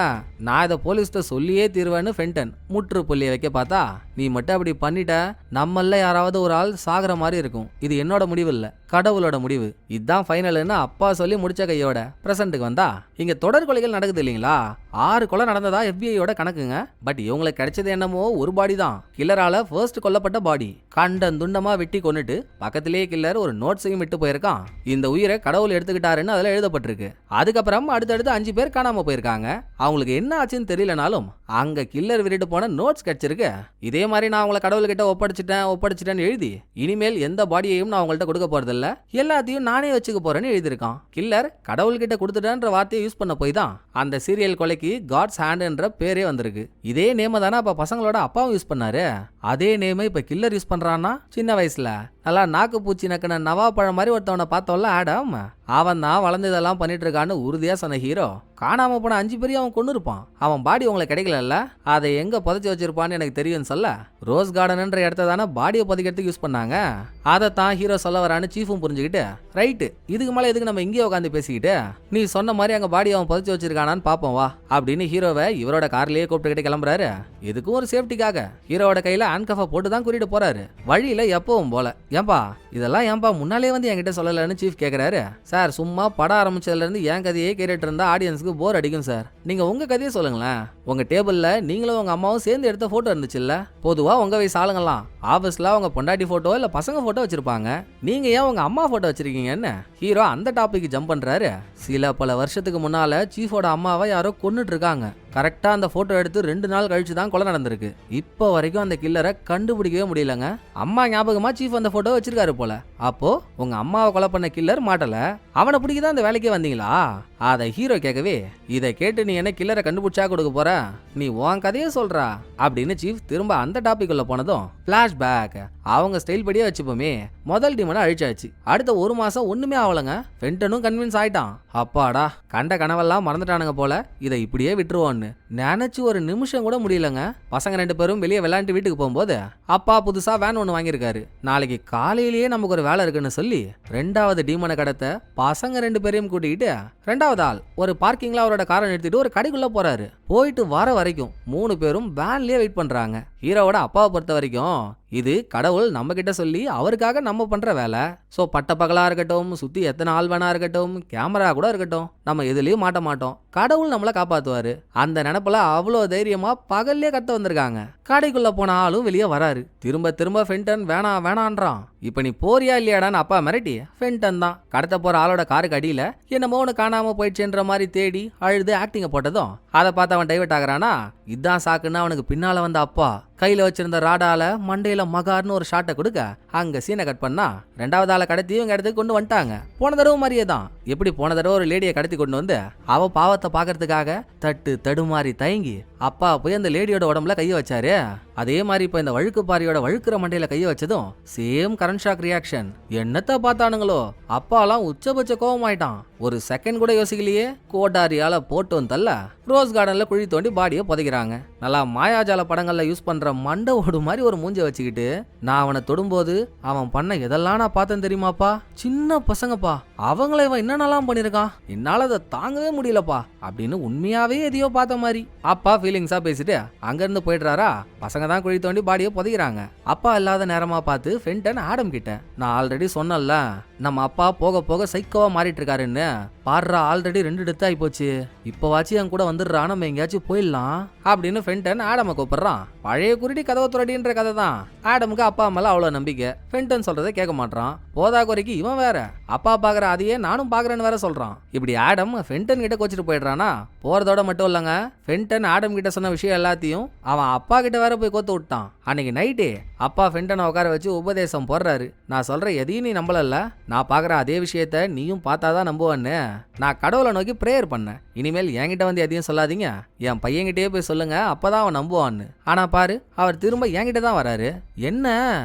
நான் இதை போலீஸ்ட சொல்லியே தீர்வேன்னு ஃபென்டன் முற்று புள்ளிய வைக்க பார்த்தா, நீ மட்டும் அப்படி பண்ணிட்ட நம்மள யாராவது ஒரு ஆள் சாகுற மாதிரி இருக்கும். இது என்னோட முடிவு இல்ல, கடவுளோட முடிவு, இதுதான் ஃபைனல்னு அப்பா சொல்லி முடிச்ச கையோட பிரசன்ட்டுக்கு வந்தா, இங்க தொடர் கொலைகள் நடக்குது இல்லைங்களா. 6 கொலை நடந்ததா FBI-யோட கணக்குங்க. பட் இவங்களுக்கு கிடைச்சது என்னமோ ஒரு பாடி தான். கில்லரால ஃபர்ஸ்ட் கொல்லப்பட்ட பாடி. கண்டன் துண்டமா வெட்டி கொன்னுட்டு பக்கத்துல பக்கத்திலேயே கில்லர் ஒரு நோட்ஸையும் விட்டு போயிருக்கான். இந்த உயிரை கடவுள் எடுத்துக்கிட்டாருன்னு அதுல எழுதப்பட்டிருக்கு. அதுக்கப்புறம் அடுத்தடுத்து 5 பேர் காணாம போயிருக்காங்க. அவங்களுக்கு என்ன ஆச்சுன்னு தெரியலனாலும் அங்க கில்லர் விரிட்டு போன நோட்ஸ் கிடைச்சிருக்கு. இதே மாதிரி நான் அவங்கள கடவுள்கிட்ட ஒப்படைச்சிட்டேன்னு எழுதி இனிமேல் எந்த பாடியையும் நான் அவங்கள்ட்ட கொடுக்க போறதில்ல, எல்லாத்தையும் நானே வச்சுக்க போறேன்னு எழுதியிருக்கான். கில்லர் கடவுள்கிட்ட கொடுத்துட்டேன்ற வார்த்தையை யூஸ் பண்ண போய் தான் அந்த சீரியல் கொலைக்கு காட்ஸ் ஹேண்ட்ன்ற பேரே வந்திருக்கு. இதே நேம தானே அப்ப பசங்களோட அப்பாவும் யூஸ் பண்ணாரு. அதே நேமை இப்ப கில்லர் யூஸ் பண்றான்னா சின்ன வயசுல நல்லா நாக்கு பூச்சி நக்கின நவா பழம் மாதிரி ஒருத்தவனை பார்த்தோம்ல ஆடம், அவன் தான் வளர்ந்து இதெல்லாம் பண்ணிட்டு இருக்கான்னு உறுதியா சொன்ன ஹீரோ காணாம போன 5 பேரையும் அவன் கொண்டு இருப்பான். அவன் பாடி உங்களுக்கு கிடைக்கல, அதை எங்க புதைச்சி வச்சிருப்பான்னு எனக்கு தெரியும்னு சொல்ல ரோஸ் கார்டன்ன்ற இடத்த தானே பாடியை புதைக்கிறதுக்கு யூஸ் பண்ணாங்க. அதை தான் ஹீரோ சொல்ல வரான்னு சீஃபும் புரிஞ்சுக்கிட்டு ரைட்டு இதுக்கு மேலே எதுக்கு நம்ம இங்கேயே உட்காந்து பேசிக்கிட்டு நீ சொன்ன மாதிரி அங்கே பாடி அவன் புதைச்சி வச்சிருக்கானான்னு பார்ப்போம் வா அப்படின்னு ஹீரோவை இவரோட கார்லயே கூப்பிட்டுக்கிட்டு கிளம்புறாரு. இதுக்கும் ஒரு சேஃப்டிக்காக ஹீரோவோட கையில ஹேண்ட்கஃபை போட்டு தான் கூட்டிட்டு போறாரு. வழியில எப்பவும் போல ஏன்பா இதெல்லாம் ஏன்பா முன்னாலே வந்து என்கிட்ட சொல்லலன்னு சீஃப் கேட்குறாரு. சார் சும்மா படம் ஆரம்பிச்சதுலேருந்து என் கதையே கேட்டுட்டு இருந்தா ஆடியன்ஸுக்கு போர் அடிக்கும் சார், நீங்க உங்க கதையை சொல்லுங்களேன். உங்க டேபிள்ல நீங்களும் உங்க அம்மாவும் சேர்ந்து எடுத்த போட்டோ இருந்துச்சுல்ல, பொதுவா உங்க வயசு ஆளுங்கலாம் ஆபீஸ்ல உங்க பொண்டாட்டி போட்டோ இல்ல பசங்க போட்டோ வச்சிருப்பாங்க, நீங்க ஏன் உங்க அம்மா போட்டோ வச்சிருக்கீங்கன்னு ஹீரோ அந்த டாபிக் ஜம்ப் பண்றாரு. சில பல வருஷத்துக்கு முன்னால சீஃபோட அம்மாவை யாரோ கொன்னுட்டு இருக்காங்க. கரெக்டா அந்த போட்டோ எடுத்து 2 நாள் கழிச்சு தான் கொலை நடந்திருக்கு. இப்போ வரைக்கும் அந்த கில்லரை கண்டுபிடிக்கவே முடியலங்க. அம்மா ஞாபகமா சீஃப் அந்த போட்டோ வச்சிருக்காரு போல. அப்போ உங்க அம்மாவை கொலை பண்ண கில்லர் மாட்டல, அவனை பிடிக்கதான் அந்த வேலைக்கே வந்தீங்களா? அதை ஹீரோ கேட்கவே இதை கேட்டு நீ என்ன கில்லரை கண்டுபிடிச்சா கொடுக்க போற, நீ உன் கதையே சொல்றா அப்படின்னு சீஃப் திரும்ப அந்த டாபிக் உள்ள போனதும் பிளாஷ்பேக் அவங்க ஸ்டைல் படியே வச்சுப்போமே. முதல் டீமனை அழிச்சாச்சு. அடுத்த 1 மாசம் ஒண்ணுமே ஆகலங்க. ஃபென்டனும் கன்வின்ஸ் ஆயிட்டான். அப்பாடா கண்ட கனவெல்லாம் மறந்துட்டானுங்க போல, இதை இப்படியே விட்டுருவோன்னு நினைச்சு ஒரு நிமிஷம் கூட முடியலங்க. பசங்க 2 பேரும் வெளியே விளையாண்டு வீட்டுக்கு போகும்போது அப்பா புதுசா வேன் ஒன்று வாங்கியிருக்காரு. நாளைக்கு காலையிலேயே நமக்கு ஒரு வேலை இருக்குன்னு சொல்லி 2வது டீமனை கடத்த பசங்க 2 பேரையும் கூட்டிக்கிட்டு 2வது ஆள் ஒரு பார்க்கிங்ல அவரோட காரை நிறுத்திட்டு ஒரு கடைக்குள்ள போறாரு. போயிட்டு வர வரைக்கும் 3 பேரும் வேன்லயே வெயிட் பண்றாங்க. ஹீரோவோட அப்பாவை பொறுத்த வரைக்கும் இது கடவுள் நம்ம கிட்ட சொல்லி அவருக்காக நம்ம பண்ற வேலை. சோ பட்ட பகலா இருக்கட்டும், சுத்தி எத்தனை ஆள் வேணா இருக்கட்டும், கேமரா கூட இருக்கட்டும், நம்ம எதுலயும் மாட்ட மாட்டோம், கடவுள் நம்மள காப்பாத்துவாரு. அந்த நினைப்புல அவ்வளோ தைரியமா பகல்லே கத்த வந்திருக்காங்க. கடைக்குள்ள போன ஆளும் வெளியே வராரு. திரும்ப திரும்ப ஃபென்டன் வேணான்றான். இப்ப நீ போறியா இல்லையாடான்னு அப்பா மிரட்டி ஃபென்டன் தான் கடத்த போற ஆளோட காருக்கு அடியில என்னமோ ஒன்று காணாம போயிடுச்சுன்ற மாதிரி தேடி அழுது ஆக்டிங்க போட்டதும் அதை பார்த்து அவன் டைவர்ட் ஆகுறானா. இதான் சாக்குன்னு அவனுக்கு பின்னால வந்த அப்பா கையில வச்சிருந்த ராடால மண்டையில மகார்னு ஒரு ஷாட்டை கொடுக்க அங்க சீனை கட் பண்ணா 2வது ஆளை கடத்தி இவங்க இடத்துக்கு கொண்டு வந்துட்டாங்க. போன தடவை மாதிரியே தான். எப்படி போன தடவை ஒரு லேடியை கடத்தி கொண்டு வந்து அவ பாவத்தை பாக்குறதுக்காக தடுமாறி தயங்கி அப்பா போய் அந்த லேடியோட உடம்புல கைய வச்சாரு, அதே மாதிரி இப்ப இந்த வழுக்கு பாரியோட வழுக்குற மண்டையில கைய வச்சதும் சேம் கரண்ட் ஷாக் ரியாக்ஷன். என்னத்த பார்த்தானுங்களோ அப்பாலாம் உச்சபட்ச கோபம் ஆயிட்டான். ஒரு செகண்ட் கூட யோசிக்கலையே, கோட்டாரியால போட்டு தள்ள ரோஸ் கார்டன்ல குழி தோண்டி பாடியை புதைக்கிறாங்க. நல்லா மாயாஜால படங்கள்ல யூஸ் பண்ற மண்டை ஓடு மாதிரி ஒரு மூஞ்ச வச்சுக்கிட்டு நான் அவனை தொடும்போது அவன் பண்ண எதெல்லாம் நான் பார்த்தேன் தெரியுமாப்பா, சின்ன பசங்கப்பா, அவங்கள இவன் என்னென்னலாம் பண்ணிருக்கான், என்னால அதை தாங்கவே முடியலப்பா அப்படின்னு உண்மையாவே எதையோ பார்த்த மாதிரி அப்பா ஃபீலிங்ஸா பேசிட்டு அங்க இருந்து போயிடுறாரா. பசங்க தான் குழி தோண்டி பாடியை புதைக்கிறாங்க. அப்பா இல்லாத நேரமா பார்த்து ஃபென்டன் ஆடம் கிட்ட நான் ஆல்ரெடி சொன்னல நம்ம அப்பா போக போக சைக்கோவா மாறிட்டு இருக்காருன்னு, பாடுறா ஆல்ரெடி 2 டெத் ஆகி போச்சு, இப்பவாச்சு என் கூட வந்துடுறா நம்ம எங்கேயாச்சும் போயிடலாம் அப்படின்னு ஃபென்டன் ஆடமை கூப்பிடுறான். பழைய குருடி கதவை துரடின்ற கதை தான். ஆடமுக்கு அப்பா மேல அவ்வளவு நம்பிக்கை. ஃபென்டன் சொல்றதை கேட்க மாட்டான். போதா குறைக்கு இவன் வேற அப்பா பாக்குற அதையே நானும் பாக்குறேன்னு வேற சொல்றான். இப்படி ஆடம் ஃபென்டன் கிட்ட கோச்சிட்டு போயிடுறானா. போறதோட மட்டும் இல்லங்க, ஃபென்டன் ஆடம் கிட்ட சொன்ன விஷயம் எல்லாத்தையும் அவன் அப்பா கிட்ட வேற போய் கோத்து விட்டான். அன்னைக்கு நைட்டே அப்பா ஃபென்டனை உட்கார வச்சு உபதேசம் போடுறாரு. நான் சொல்ற எதையும் நீ நம்பலல்ல, நான் பாக்குற அதே விஷயத்த நீயும் பார்த்தாதான் நம்புவான்னு நான் கடவுளை நோக்கி பிரேயர் பண்ணேன். இனிமேல் என்கிட்ட வந்து எதையும் சொல்லாதீங்க, என் பையன்கிட்டயே போய் சொல்லுங்க, அப்பதான் அவன் நம்புவான்னு. ஆனா பாரு அவர் திரும்ப என்கிட்ட தான் வராரு. என்ன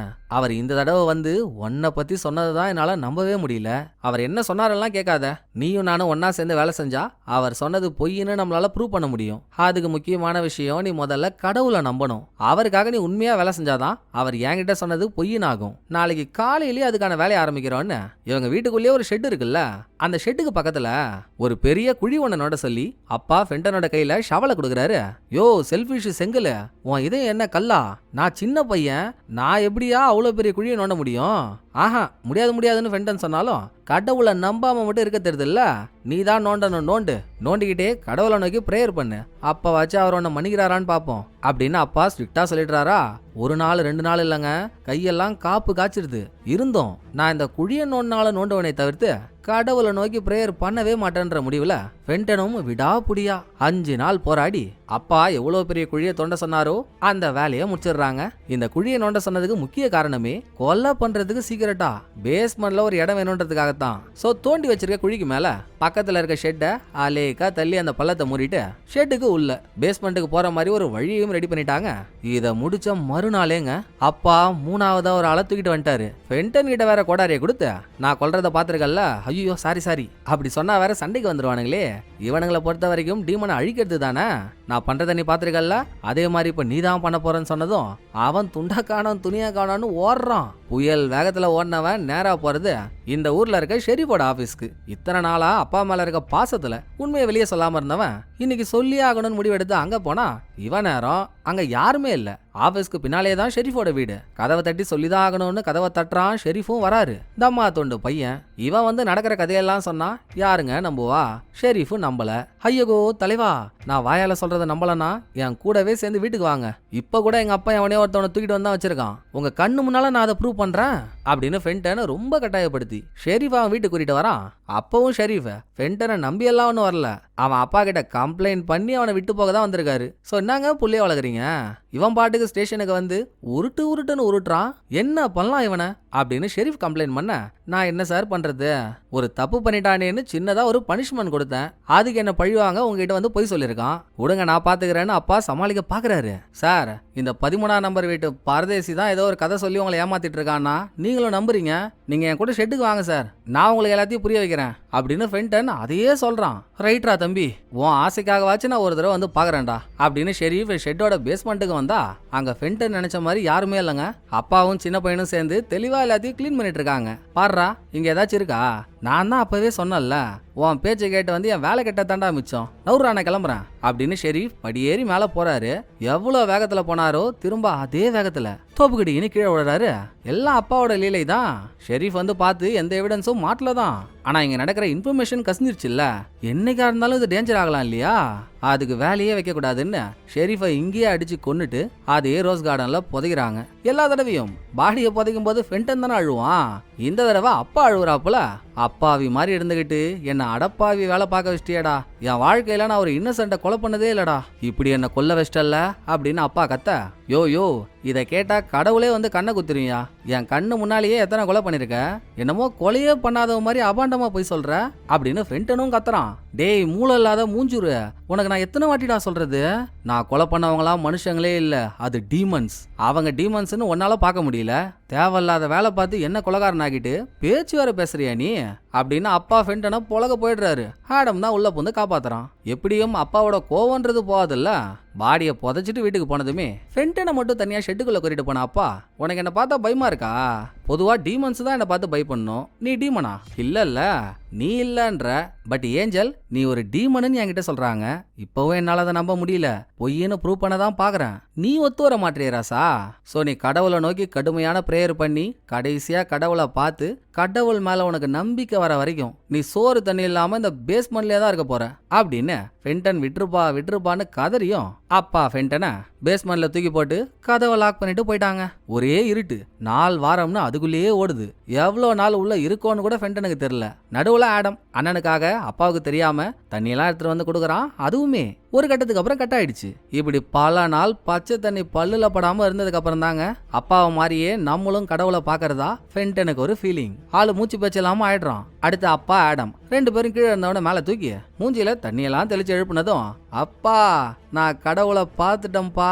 அவர் இந்த தடவை வந்து உன்னை பத்தி சொன்னதுதான் என்னால நம்பவே முடியல. அவர் என்ன சொன்னாரெல்லாம் கேட்காத, நீயும் நானும் ஒன்னா சேர்ந்து வேலை செஞ்சா அவர் சொன்னது பொய்ன்னு நம்மளால ப்ரூவ் பண்ண முடியும். அதுக்கு முக்கியமான விஷயம் நீ முதல்ல கடவுளை நம்பணும். அவருக்காக நீ உண்மையா வேலை செஞ்சாதான் அவர் என்கிட்ட சொன்னது பொய்ன்னு ஆகும். நாளைக்கு காலையிலேயே அதுக்கான வேலையை ஆரம்பிக்கிறோன்னு இவங்க வீட்டுக்குள்ளேயே ஒரு ஷெட் இருக்குல்ல, அந்த ஷெட்டுக்கு பக்கத்துல ஒரு பெரிய குழி ஒண்ணு நோட சொல்லி அப்பா ஃபென்டனோட கையில ஷவலை கொடுக்குறாரு. யோ செல்ஃபிஷ் செங்கல், உன் இதே என்ன கல்லா, நான் சின்ன பையன், நான் எப்படியா அவ்வளோ பெரிய குழியை நோண்ட முடியும் ஆஹா முடியாதுன்னு ஃபென்டன் சொன்னாலும் கடவுளை நம்பாம மட்டும் இருக்க தெரியுதுல்ல, நீ தான் நோண்டிக்கிட்டே கடவுளை நோக்கி ப்ரேயர் பண்ணு, அப்ப வச்சு அவர் உன்னை மன்னிக்கிறாரான்னு பாப்போம் அப்படின்னு அப்பா ஸ்ட்ரிக்டா சொல்லிடுறாரா. 1 நாள் 2 நாள் இல்லைங்க, கையெல்லாம் காப்பு காய்ச்சிருது. இருந்தோம் நான் இந்த குழிய நோண்டவனை தவிர்த்து கடவுளை நோக்கி பிரேயர் பண்ணவே மாட்டேன்ற முடிவுல ஃபென்டனும் விடாப்புடியா 5 நாள் போராடி அப்பா எவ்வளவு பெரிய குழியை தோண்ட சொன்னாரோ அந்த வேலையை முடிச்சிடுறாங்க. இந்த குழியை நோண்ட சொன்னதுக்கு முக்கிய காரணமே கொலை பண்றதுக்கு சீக்கிரட்டா பேஸ்மெண்ட்ல ஒரு இடம் வேணும்ன்றதுக்காகத்தான். சோ தோண்டி வச்சிருக்க குழிக்கு மேல பக்கத்துல இருக்க ஷெட்டை அலேக்கா தள்ளி அந்த பள்ளத்தை மூடிட்டு ஷெட்டுக்கு உள்ள பேஸ்மெண்ட்டுக்கு போற மாதிரி ஒரு வழியையும் ரெடி பண்ணிட்டாங்க. இதை முடிச்ச மறுநாளேங்க அப்பா 3ஆவதா ஒரு ஆளை தூக்கிட்டு வந்துட்டாரு. ஃபென்டன் கிட்ட வேற கோடாரியை கொடுத்து, நான் கொல்றத பாத்துருக்கல, ஐயோ சாரி அப்படி சொன்னா வேற சண்டைக்கு வந்துருவானுங்களே, இவனுங்களை பொறுத்த வரைக்கும் டீமனை அழிக்கிறது தானே, நான் பண்றத நீ பாத்துருக்கல, அதே மாதிரி இப்ப நீ தான் பண்ண போறேன்னு சொன்னதும் அவன் துண்டா காணோம் துணியா காணோன்னு ஓடுறான். புயல் வேகத்துல ஓடினவன் நேரா போறது இந்த ஊர்ல இருக்க ஷெரீஃபோட ஆபீஸ்க்கு. இத்தனை நாளா அப்பா மேல இருக்க பாசத்துல உண்மையை வெளியே சொல்லாம இருந்தவன் இன்னைக்கு சொல்லி ஆகணும்னு முடிவெடுத்து அங்க போனா இவன் நேரம் அங்க யாருமே இல்ல. ஆபீஸ்க்கு பின்னாலே தான் ஷெரீஃபோட வீடு. கதவை தட்டி சொல்லிதான் ஆகணும்னு கதவை தட்டுறான். ஷெரீஃபும் வராரு. தம்மா தொண்டு பையன். இவன் வந்து நடக்கிற கதையெல்லாம் சொன்னா யாருங்க நம்புவா? ஷெரீஃபு நம்பல. ஐயோ தலைவா, நான் வாயால சொல்றத நம்பலன்னா என் கூடவே சேர்ந்து வீட்டுக்கு வாங்க, இப்ப கூட எங்க அப்பா எவனே ஒருத்தவனை தூக்கிட்டு வந்தா வச்சிருக்கான், உங்க கண்ணு முன்னால நான் அதை ப்ரூவ் பண்றேன் அப்படின்னு ஃபென்டனை ரொம்ப கட்டாயப்படுத்தி ஷெரீஃப் அவன் வீட்டுக்கு கூட்டிட்டு வரான். அப்பவும் ஷெரீஃப் ஃபென்டனை நம்பி எல்லாம் ஒன்றும் வரல, அவன் அப்பா கிட்ட கம்ப்ளைண்ட் பண்ணி அவனை விட்டு போக தான் வந்திருக்காரு. ஸோ என்னங்க புள்ளைய வளர்க்குறீங்க? இவன் பாட்டுக்கு ஸ்டேஷனுக்கு வந்து உருட்டுன்னு உருட்டுறான், என்ன பண்ணலாம் இவனை அப்படின்னு ஷெரீஃப் கம்ப்ளைண்ட் பண்ண, நான் என்ன சார் பண்றது, ஒரு தப்பு பண்ணிட்டானேன்னு சின்னதா ஒரு பனிஷ்மெண்ட் கொடுத்தேன், அதுக்கு என்ன பழிவாங்க உங்ககிட்ட வந்து பொய் சொல்லியிருக்கான், விடுங்க நான் பாத்துக்கிறேன்னு அப்பா சமாளிக்க பாக்குறாரு. சார், இந்த 13ஆம் நம்பர் வீட்டு பரதேசி தான் ஏதோ ஒரு கதை சொல்லி உங்களை ஏமாத்திட்டு இருக்கான்னா நீங்களும் நம்புறீங்க, நீங்க என் கூட ஷெட்டுக்கு வாங்க சார், நான் உங்களுக்கு எல்லாத்தையும் புரிய வைக்கிறேன் அப்படின்னு ஃபென்டன் அதையே சொல்றான். ரைட்ரா தம்பி, உன் ஆசைக்காகவாச்சு நான் ஒரு தடவை வந்து பாக்குறேன்டா அப்படின்னு ஷெரீஃப் ஷெட்டோட பேஸ்மெண்ட்டுக்கு வந்தா அங்க ஃபென்டன் நினைச்ச மாதிரி யாருமே இல்லைங்க. அப்பாவும் சின்ன பையனும் சேர்ந்து தெளிவா எல்லாத்தையும் கிளீன் பண்ணிட்டு இருக்காங்க. பாடுறா, இங்க ஏதாச்சும் இருக்கா? நான் தான் அப்பவே சொன்னல, உன் பேச்சை கேட்டு வந்து என் வேலை கெட்ட தாண்டா மிச்சம், நவுறா நான் கிளம்புறேன் அப்படின்னு ஷெரீஃப் படியேறி மேல போறாரு. எவ்வளவு வேகத்துல போனாரோ திரும்ப அதே வேகத்துல தோப்புக்கடின்னு கீழே விடுறாரு. எல்லாம் அப்பாவோட லீலை தான். ஷெரீஃப் வந்து பார்த்து எந்த எவிடன்ஸும் மாட்டல தான், ஆனா இங்க நடக்கிற இன்ஃபர்மேஷன் கசிஞ்சிருச்சுல்ல, என்னைக்கா இருந்தாலும் இது டேஞ்சர் ஆகலாம் இல்லையா, அதுக்கு வேலையே வைக்க கூடாதுன்னு ஷெரீஃபை இங்கேயே அடிச்சு கொன்னுட்டு அதே ரோஸ் கார்டன்ல புதைக்கிறாங்க. எல்லா தடவையும் பாடியை புதைக்கும் போது ஃபென்டன் தானே அழுவான், இந்த தடவை அப்பா அழுவுறாப்புல. அப்பாவி மாதிரி இருந்துகிட்டு என்ன அடப்பாவி வேலை பார்க்க வச்சிட்டியாடா, என் வாழ்க்கையில நான் ஒரு இன்னசென்ட்டை கொலை பண்ணதே இல்லடா, இப்படி என்ன கொல்ல வச்சிட்டல்ல அப்படின்னு அப்பா கத்த. யோ இதை கேட்டா கடவுளே வந்து கண்ணை குத்துறீங்க, என் கண்ணு முன்னாலேயே எத்தனை கொலை பண்ணிருக்க, என்னமோ கொலையே பண்ணாதவ மாதிரி அபாண்டமா போய் சொல்ற அப்படின்னு ஃபென்டனும் கத்துறான். டேய் மூளை இல்லாத மூஞ்சுரு, உனக்கு நான் எத்தனை வாட்டிடா சொல்றது, நான் கொலை பண்ணவங்களாம் மனுஷங்களே இல்ல, அது டீமன்ஸ், அவங்க டீமன்ஸ்னு உன்னால பார்க்க முடியல, தேவையில்லாத வேலை பார்த்து என்ன கொலைகாரன் ஆகிட்டு பேச்சு வேற பேசுறியா நீ அப்படின்னு அப்பா ஃபென்டனை புலக போயிடுறாரு. ஆடம் தான் உள்ள புந்து காப்பாத்துறான். எப்படியும் அப்பாவோட கோவன்றது போகாதுல்ல, பாடியை புதைச்சிட்டு வீட்டுக்கு போனதுமே ஃபென்டனை மட்டும் தனியா ஷெட்டுக்குள்ள கூட்டிட்டு போன அப்பா, உனக்கு என்ன பார்த்தா பயமா இருக்கா, பொதுவா டீமன்ஸ் தான் என்ன பார்த்து பை பண்ணும், நீ டீமனா? இல்ல நீ இல்லன்ற, பட் ஏஞ்சல் நீ ஒரு டீமன்னு என்கிட்ட சொல்றாங்க, இப்பவும் என்னால அதை நம்ப முடியல, பொய்ன்னு ப்ரூவ் பண்ண தான் பாக்குறேன், நீ ஒத்து வர மாட்டேறிய ராசா. சோ நீ கடவுளை நோக்கி கடுமையான பிரேயர் பண்ணி கடைசியா கடவுளை பார்த்து கடவுள் மேல உனக்கு நம்பிக்கை வர வரைக்கும் நீ சோறு தண்ணி இல்லாம இந்த பேஸ்மெண்ட்லயே தான் இருக்க போற அப்படின்னு ஃபென்டன் விட்டுருப்பான்னு கதறியும் அப்பா ஃபென்டனை பேஸ்மெண்ட்ல தூக்கி போட்டு கதவை லாக் பண்ணிட்டு போயிட்டாங்க. ஒரே இருட்டு, 4 வாரம்னு அதுக்குள்ளேயே ஓடுது. எவ்வளவு நாள் உள்ள இருக்கோன்னு கூட ஃபென்டனுக்கு தெரியல. நடுவுல ஆடம் அண்ணனுக்காக அப்பாவுக்கு தெரியாம தண்ணியெல்லாம் எடுத்துட்டு வந்து கொடுக்குறான், அதுவுமே ஒரு கட்டத்துக்கு அப்புறம் கட் ஆயிடுச்சு. இப்படி பல நாள் பச்சை தண்ணி பல்லுல படாம இருந்ததுக்கு அப்புறம் தாங்க அப்பாவை மாதிரியே நம்மளும் கடவுளை பாக்குறதா ஃபென்டனுக்கு ஒரு ஃபீலிங். ஆளு மூச்சு பேச்சு இல்லாம ஆயிடுறான். அடுத்து அப்பா ஆடம் 2 பேரும் கீழே இருந்தவன மேல தூக்கி மூஞ்சில தண்ணியெல்லாம் தெளிச்சு எழுப்புனதும், அப்பா நான் கடவுளை பார்த்துட்டேன்ப்பா,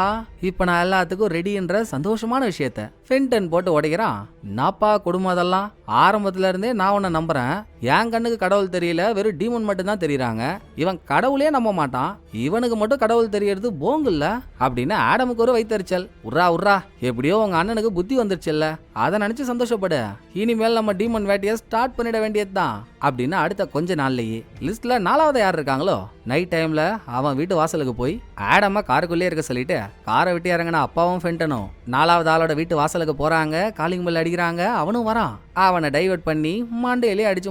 இப்ப நான் எல்லாத்துக்கும் ரெடின்ற சந்தோஷமான விஷயத்த ஃபென்டன் போட்டு உடைக்கிறான். நாப்பா குடும்பம் அதெல்லாம், ஆரம்பத்துல இருந்தே நான் உன்னை நம்புறேன், என் கண்ணுக்கு கடவுள் தெரியல, வெறும் டீமன் மட்டும் தான் தெரியுறாங்க, இவன் கடவுளே நம்ப மாட்டான், இவனுக்கு மட்டும் கடவுள் தெரியறது போங்குல்ல அப்படின்னு ஆடமுக்கு ஒரு வைத்தறிச்சல். உர்ரா எப்படியோ உங்க அண்ணனுக்கு புத்தி வந்துருச்சுல்ல, அதை நினைச்சு சந்தோஷப்படு, இனிமேல் நம்ம டீமன் வேட்டையை ஸ்டார்ட் பண்ணிட வேண்டியதுதான் அப்படின்னு அடுத்த கொஞ்ச நாள்லயே லிஸ்ட்ல 4வது யார் இருக்காங்களோ நைட் டைம்ல அவன் வீட்டு வாசலுக்கு போய் ஆடமா காருக்குள்ளே இருக்க சொல்லிட்டு காரை விட்டு இறங்கின அப்பாவும் ஃபென்டனும் 4வது ஆளோட வீட்டு வாசலுக்கு போறாங்க. காலிங் பெல் அடிக்கிறாங்க. அவனும் வரான். அவனை டைவர்ட் பண்ணி மண்டையிலே அடிச்சு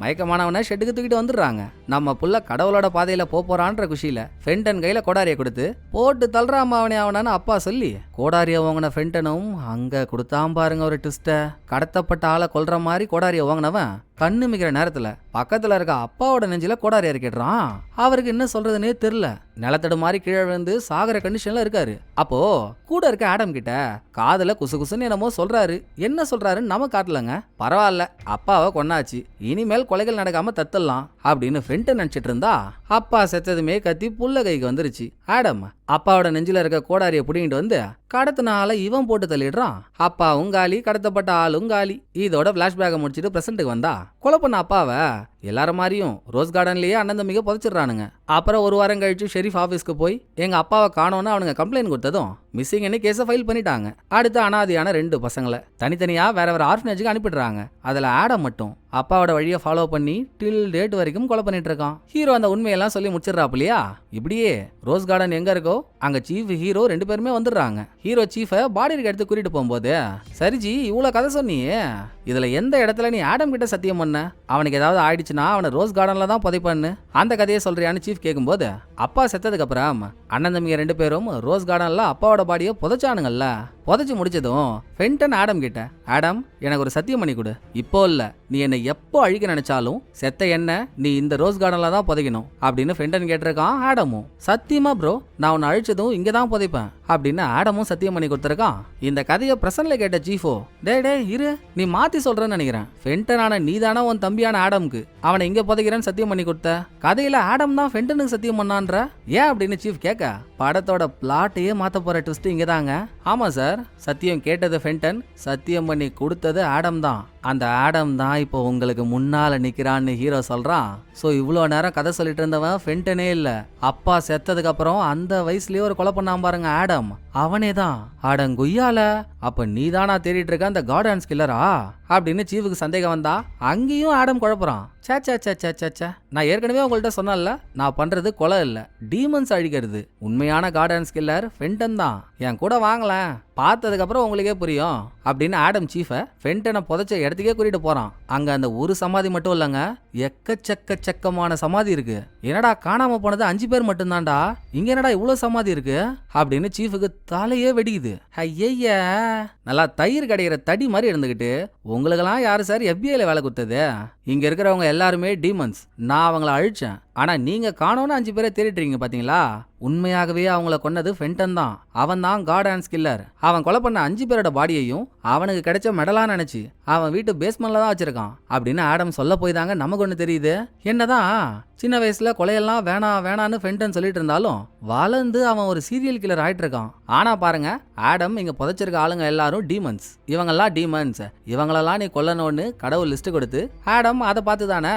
மயக்கமானவனை ஷெட்டுக்கு தூக்கிட்டு வந்துடுறாங்க. நம்ம புள்ள கடவுளோட பாதையில போறான்ற குஷியில ஃபென்டன் கையில கோடாரியை கொடுத்து போட்டு தள்ளுறாம அவனான்னு அப்பா சொல்லி கோடாரியை வாங்கின ஃபென்டனும் அங்க கொடுத்தாம் பாருங்க ஒரு ட்விஸ்ட. கடத்தப்பட்ட ஆளை கொல்ற மாதிரி கோடாரியை வாங்கினவன் கண்ணு மிக்கிற நேரத்துல பக்கத்துல இருக்க அப்பாவோட நெஞ்சில கோடாரி இறக்கிடுறான். அவருக்கு என்ன சொல்றதுன்னே தெரியல. நிலத்தடு மாதிரி கீழே விழுந்து சாகர கண்டிஷன்ல இருக்காரு. அப்போ கூட இருக்க ஆடம் கிட்ட காதுல குசு குசுன்னு என்னமோ சொல்றாரு. என்ன சொல்றாருன்னு நம்ம காட்டலங்க. பரவாயில்ல, அப்பாவை கொன்னாச்சு, இனிமேல் கொலைகள் நடக்காம தத்தலாம் அப்படின்னு ஃபென்டன் நினைச்சிட்டு இருந்தா அப்பா செத்ததுமே கத்தி புள்ள கைக்கு வந்துருச்சு. ஆடம் அப்பாவோட நெஞ்சில இருக்க கோடாரியை புடிங்கிட்டு வந்து கடத்தின ஆளை இவன் போட்டு தள்ளிடுறான். அப்பாவும் காலி, கடத்தப்பட்ட ஆளும் காலி. இதோட பிளாஷ்பேக்கை முடிச்சுட்டு பிரசன்ட்டுக்கு வந்தா கொலை பண்ண அப்பாவை எல்லாரும் மாதிரியும் ரோஸ் கார்டன்லயே அண்ணன் தம்பிக்க புதைச்சிடுறானுங்க. அப்புறம் ஒரு வாரம் கழிச்சு ஷெரீஃப் ஆஃபீஸ்க்கு போய் எங்க அப்பாவை காணோன்னு அவனுங்க கம்ப்ளைண்ட் கொடுத்ததும் மிஸ்ஸிங்னு கேஸை ஃபைல் பண்ணிட்டாங்க. அடுத்து அனாதையான 2 பசங்களை தனித்தனியா வேற ஆர்ஃபனேஜுக்கு அனுப்பிடுறாங்க. அதுல ஆடம் மட்டும் அப்பாவோட வழியை ஃபாலோ பண்ணி டில் டேட் வரைக்கும் கொலை பண்ணிட்டு இருக்கான். ஹீரோ அந்த உண்மையெல்லாம் சொல்லி முடிச்சிடறாப்புலையா. இப்படியே ரோஸ் கார்டன் எங்க இருக்கோ அங்க சீஃப் ஹீரோ 2 பேருமே வந்துடுறாங்க. ஹீரோ சீஃபை பாடிக்கு எடுத்து கூட்டிட்டு போகும்போது, சரிஜி இவ்வளவு கதை சொன்னியே, இதுல எந்த இடத்துல நீ ஆடம் கிட்ட சத்தியம் பண்ண அவனுக்கு ஏதாவது ஆயிடுச்சுன்னா அவனை ரோஸ் கார்டன்ல தான் புதைப்பான்னு அந்த கதையை சொல்றியான்னு சீஃப் கேட்கும்போது, அப்பா செத்ததுக்கு அப்புறம் அண்ணன் தம்பிங்க 2 பேரும் ரோஸ் கார்டன்ல அப்பாவோட பாடியை புதைச்சானுங்கல்ல. புதைச்சு முடிச்சதும் ஃபென்டன் ஆடம் கிட்ட, ஆடம் எனக்கு ஒரு சத்தியம் பண்ணி கொடு, இப்போ இல்ல நீ என்னை எப்போ அழிக்க நினைச்சாலும் செத்த என்ன நீ இந்த ரோஸ் கார்டன்ல தான் புதைக்கணும் அப்படின்னு ஃபென்டன் கேட்டிருக்கான். ஆடமும் சத்தியமா ப்ரோ நான் உன்னை அழிச்சதும் இங்க தான் புதைப்பேன் அப்படின்னு ஆடமும் சத்தியம் பண்ணி கொடுத்துருக்கான். இந்த கதையை பிரசன்ல கேட்ட சீஃபோ, டே இரு நீ மாத்தி சொல்றேன்னு நினைக்கிறேன், ஃபென்டனான நீதானா உன் தம்பியான ஆடம்க்கு அவனை இங்க புதைக்கிறேன்னு சத்தியம் பண்ணி கொடுத்த, கதையில ஆடம் தான் ஃபென்டனுக்கு சத்தியம் பண்ணான்ற ஏன் அப்படின்னு சீஃப் கேட்க, படத்தோட பிளாட்டையே மாத்த போற ட்விஸ்ட் இங்க தாங்க. ஆமா சார், சத்தியம் கேட்டது ஃபென்டன், சத்தியம் பண்ணி கொடுத்தது ஆடம் தான். அந்த ஆடம் தான் இப்போ உங்களுக்கு முன்னால நிக்கிறான்னு ஹீரோ சொல்றான். சோ இவ்வளோ நேரம் கதை சொல்லிட்டு இருந்தவன் ஃபென்டனே இல்ல, அப்பா செத்ததுக்கு அப்புறம் அந்த வயசுலயே ஒரு கொலை பண்ணாம பாருங்க ஆடம், அவனே தான். அடங்குய்யால அப்ப நீதானா தேடிட்டு இருக்க அந்த கார்டன்ஸ் கில்லரா அப்படின்னு சீஃபுக்கு சந்தேகம் வந்தா அங்கேயும் ஆடம் குழப்புறான். சே நான் ஏற்கனவே உங்கள்கிட்ட சொன்னல, நான் பண்றது கொலை இல்ல, டீமன்ஸ் அழிக்கிறது. உண்மையான கார்டன்ஸ் கில்லர் ஃபென்டன் தான். என் கூட வாங்கலாம், பார்த்ததுக்கு அப்புறம் உங்களுக்கே புரியும் அப்படின்னு ஆடம் சீஃபை ஃபென்டனை புதைச்ச இடத்துக்கே கூட்டிட்டு போறான். அங்க அந்த ஒரு சமாதி மட்டும் இல்லங்க, எக்கச்சக்கமான சமாதி இருக்கு. என்னடா காணாம போனது 5 பேர் மட்டும்தான்டா, இங்க என்னடா இவ்வளவு சமாதி இருக்கு அப்படின்னு சீஃபுக்கு தலையே வெடிக்குது. ஐய நல்லா தயிர் கடைகிற தடி மாதிரி இருந்துகிட்டு உங்களுக்கெல்லாம் யாரு சார் FBI வேலை கொடுத்தது? இங்க இருக்கிறவங்க எல்லாருமே டீமன்ஸ், நான் அவங்கள அழிச்சேன். ஆனா நீங்க காணோன்னு 5 பேரை தேடிட்டுறீங்க பாத்தீங்களா? உண்மையாகவே அவங்கள கொன்னது ஃபென்டன் தான். அவன் தான் கார்டன்ஸ் கில்லர். அவன் கொலை பண்ண 5 பேரோட பாடியையும் அவனுக்கு கிடைச்ச மெடலா நினைச்சு அவன் வீட்டு பேஸ்மெண்ட்ல தான் வச்சிருக்கான் அப்படின்னு ஆடம் சொல்ல போய் தாங்க நமக்கு ஒண்ணு தெரியுது. என்னதான் சின்ன வயசுல கொலையெல்லாம் வேணான்னு ஃபென்டன் சொல்லிட்டு இருந்தாலும் வளர்ந்து அவன் ஒரு சீரியல் கில்லர் ஆயிட்டு இருக்கான். ஆனா பாருங்க, ஆடம் இங்க புதைச்சிருக்க ஆளுங்க எல்லாரும் டீமன்ஸ். இவங்கெல்லாம் டீமன்ஸ், இவங்களெல்லாம் நீ கொல்லணும்னு கடவுள் லிஸ்ட் கொடுத்து ஆடம் அதை பார்த்து தானே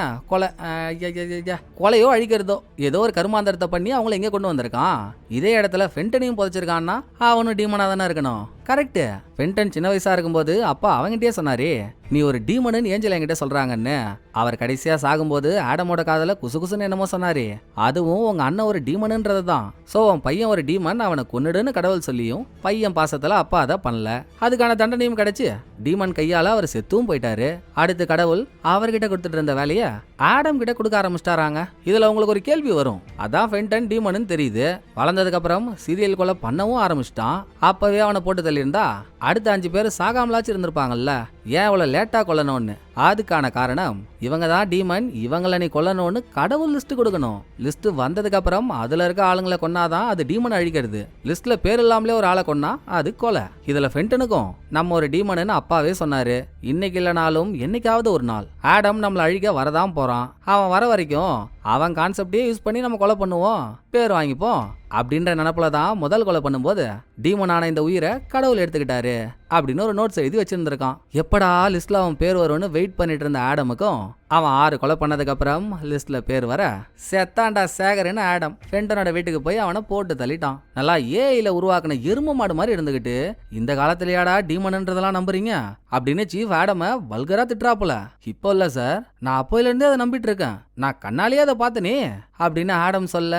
கொலையோ அழிக்கிறதோ ஏதோ ஒரு கருமாந்தரத்தை பண்ணி அவங்கள எங்க கொண்டு வந்திருக்கான். இதே இடத்துல ஃபென்டனையும் புதைச்சிருக்கான்னா அவனும் டீமனா தானே இருக்கணும். கரெக்ட். ஃபென்டன் சின்ன வயசா இருக்கும்போது அப்பா அவங்கிட்டே சொன்னாரே, நீ ஒரு டீமனு ஏஞ்சல் என்கிட்ட சொல்றாங்கன்னு. அவர் கடைசியா சாகும்போது ஆடமோட காதல குசுகுசுன்னு என்னமோ சொன்னாரு, அதுவும் உங்க அண்ணன் ஒரு டீமனுன்றது தான். சோ உன் பையன் ஒரு டீமன், அவனை கொன்னுடுன்னு கடவுள் சொல்லியும் பையன் பாசத்துல அப்பா அதை பண்ணல, அதுக்கான தண்டனையும் கிடைச்சு டீமன் கையால அவர் செத்தும் போயிட்டாரு. அடுத்து கடவுள் அவர்கிட்ட கொடுத்துட்டு இருந்த வேலைய ஆடம் கிட்ட கொடுக்க ஆரம்பிச்சிட்டாராங்க. இதுல உங்களுக்கு ஒரு கேள்வி வரும், அதான் ஃபென்டன் டீமனு தெரியுது, வளர்ந்ததுக்கு அப்புறம் சீரியல் கொலை பண்ணவும் ஆரம்பிச்சிட்டான், அப்பவே அவனை போட்டு தள்ளியிருந்தா அடுத்த 5 பேர் சாகாமலாச்சு இருந்திருப்பாங்கல்ல, ஏன் இவ்வளவு லேட்டா கொல்லணும்னு? அதுக்கான காரணம் இவங்க தான் டீமன், இவங்களை நீ கொல்லணும்னு கடவுள் லிஸ்ட் கொடுக்கணும். லிஸ்ட் வந்ததுக்கு அப்புறம் அதுல இருக்க ஆளுங்களை கொன்னாதான் அது டீமன் அழிக்கிறது. லிஸ்ட்ல பேர் இல்லாமலே ஒரு ஆளை கொன்னா அது கொலை. இதுல ஃபென்டனுக்கும் நம்ம ஒரு டீமன்னு அப்பாவே சொன்னாரு. இன்னைக்கு இல்லைனாலும் என்னைக்காவது ஒரு நாள் ஆடம் நம்மளை அழிக்க வரதான் போறான். அவன் வர வரைக்கும் அவன் கான்செப்டே யூஸ் பண்ணி நம்ம கொலை பண்ணுவோம், பேர் வாங்கிப்போம் அப்படின்ற நினப்புல தான் முதல் கொலை பண்ணும்போது டீமனான இந்த உயிரை கடவுள் எடுத்துக்கிட்டாரு அப்படின்னு ஒரு நோட்ஸ் எழுதி வச்சிருந்திருக்கான். எப்படா லிஸ்ட்ல அவன் பேர் வரும்னு வெயிட் பண்ணிட்டு இருந்த ஆடமுக்கும் அவன் 6 கொலை பண்ணதுக்கு அப்புறம் லிஸ்ட்ல பேர் வர செத்தாண்டா சேகர்னு ஆடம் ஃபென்டனோட வீட்டுக்கு போய் அவனை போட்டு தள்ளிட்டான். நல்லா ஏஐல உருவாக்குன எரும மாடு மாதிரி இருந்துகிட்டு இந்த காலத்திலேயாடா டீமன்ன்றதெல்லாம் நம்புறீங்க அப்படின்னு சீஃப் ஆடம வல்கரா திட்டுறாப்புல. இப்போ இல்ல சார், நான் அப்போல இருந்தே அதை நம்பிட்டு இருக்கேன், நான் கண்ணாலேயே அதை பார்த்தனே அப்படின்னு ஆடம் சொல்ல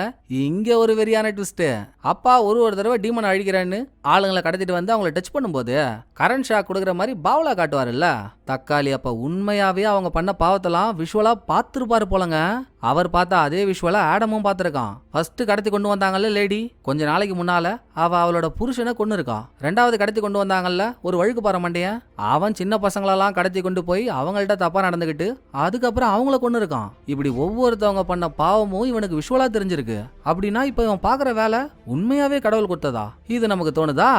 இங்க ஒரு வெறியான ட்விஸ்ட். அப்பா ஒரு தடவை டீமன் அழிக்கிறேன்னு ஆளுங்களை கடத்திட்டு வந்து அவங்கள டச் பண்ணும்போது கரண்ட் ஷாக் கொடுக்குற மாதிரி பாவலா காட்டுவாருல்ல தக்காளி, அப்ப உண்மையாவே அவங்க பண்ண பாவத்தெல்லாம் விஷுவலா பார்த்துருப்பாரு போலங்க. அவர் பார்த்தா அதே விஷுவலா ஆடமும் பார்த்துருக்கான். ஃபர்ஸ்ட் கடத்தி கொண்டு வந்தாங்கல்ல லேடி, கொஞ்ச நாளைக்கு முன்னால அவளோட புருஷனை கொண்டு இருக்கான். 2வது கடத்தி கொண்டு வந்தாங்கல்ல ஒரு வழுக்கு பாற மண்டையன், அவன் சின்ன பசங்களெல்லாம் கடத்தி கொண்டு போய் அவங்கள்ட்ட தப்பா நடந்துகிட்டு அதுக்கப்புறம் அவங்கள கொண்டு இருக்கான். இப்படி ஒவ்வொருத்தவங்க பண்ண பாவமும் இவனுக்கு விஷுவலா தெரிஞ்சிருக்கு. அப்படின்னா இப்ப இவன் பாக்குற வேலை உண்மையாவே கடவுள் கொடுத்ததா? இது நமக்கு தோணுதா?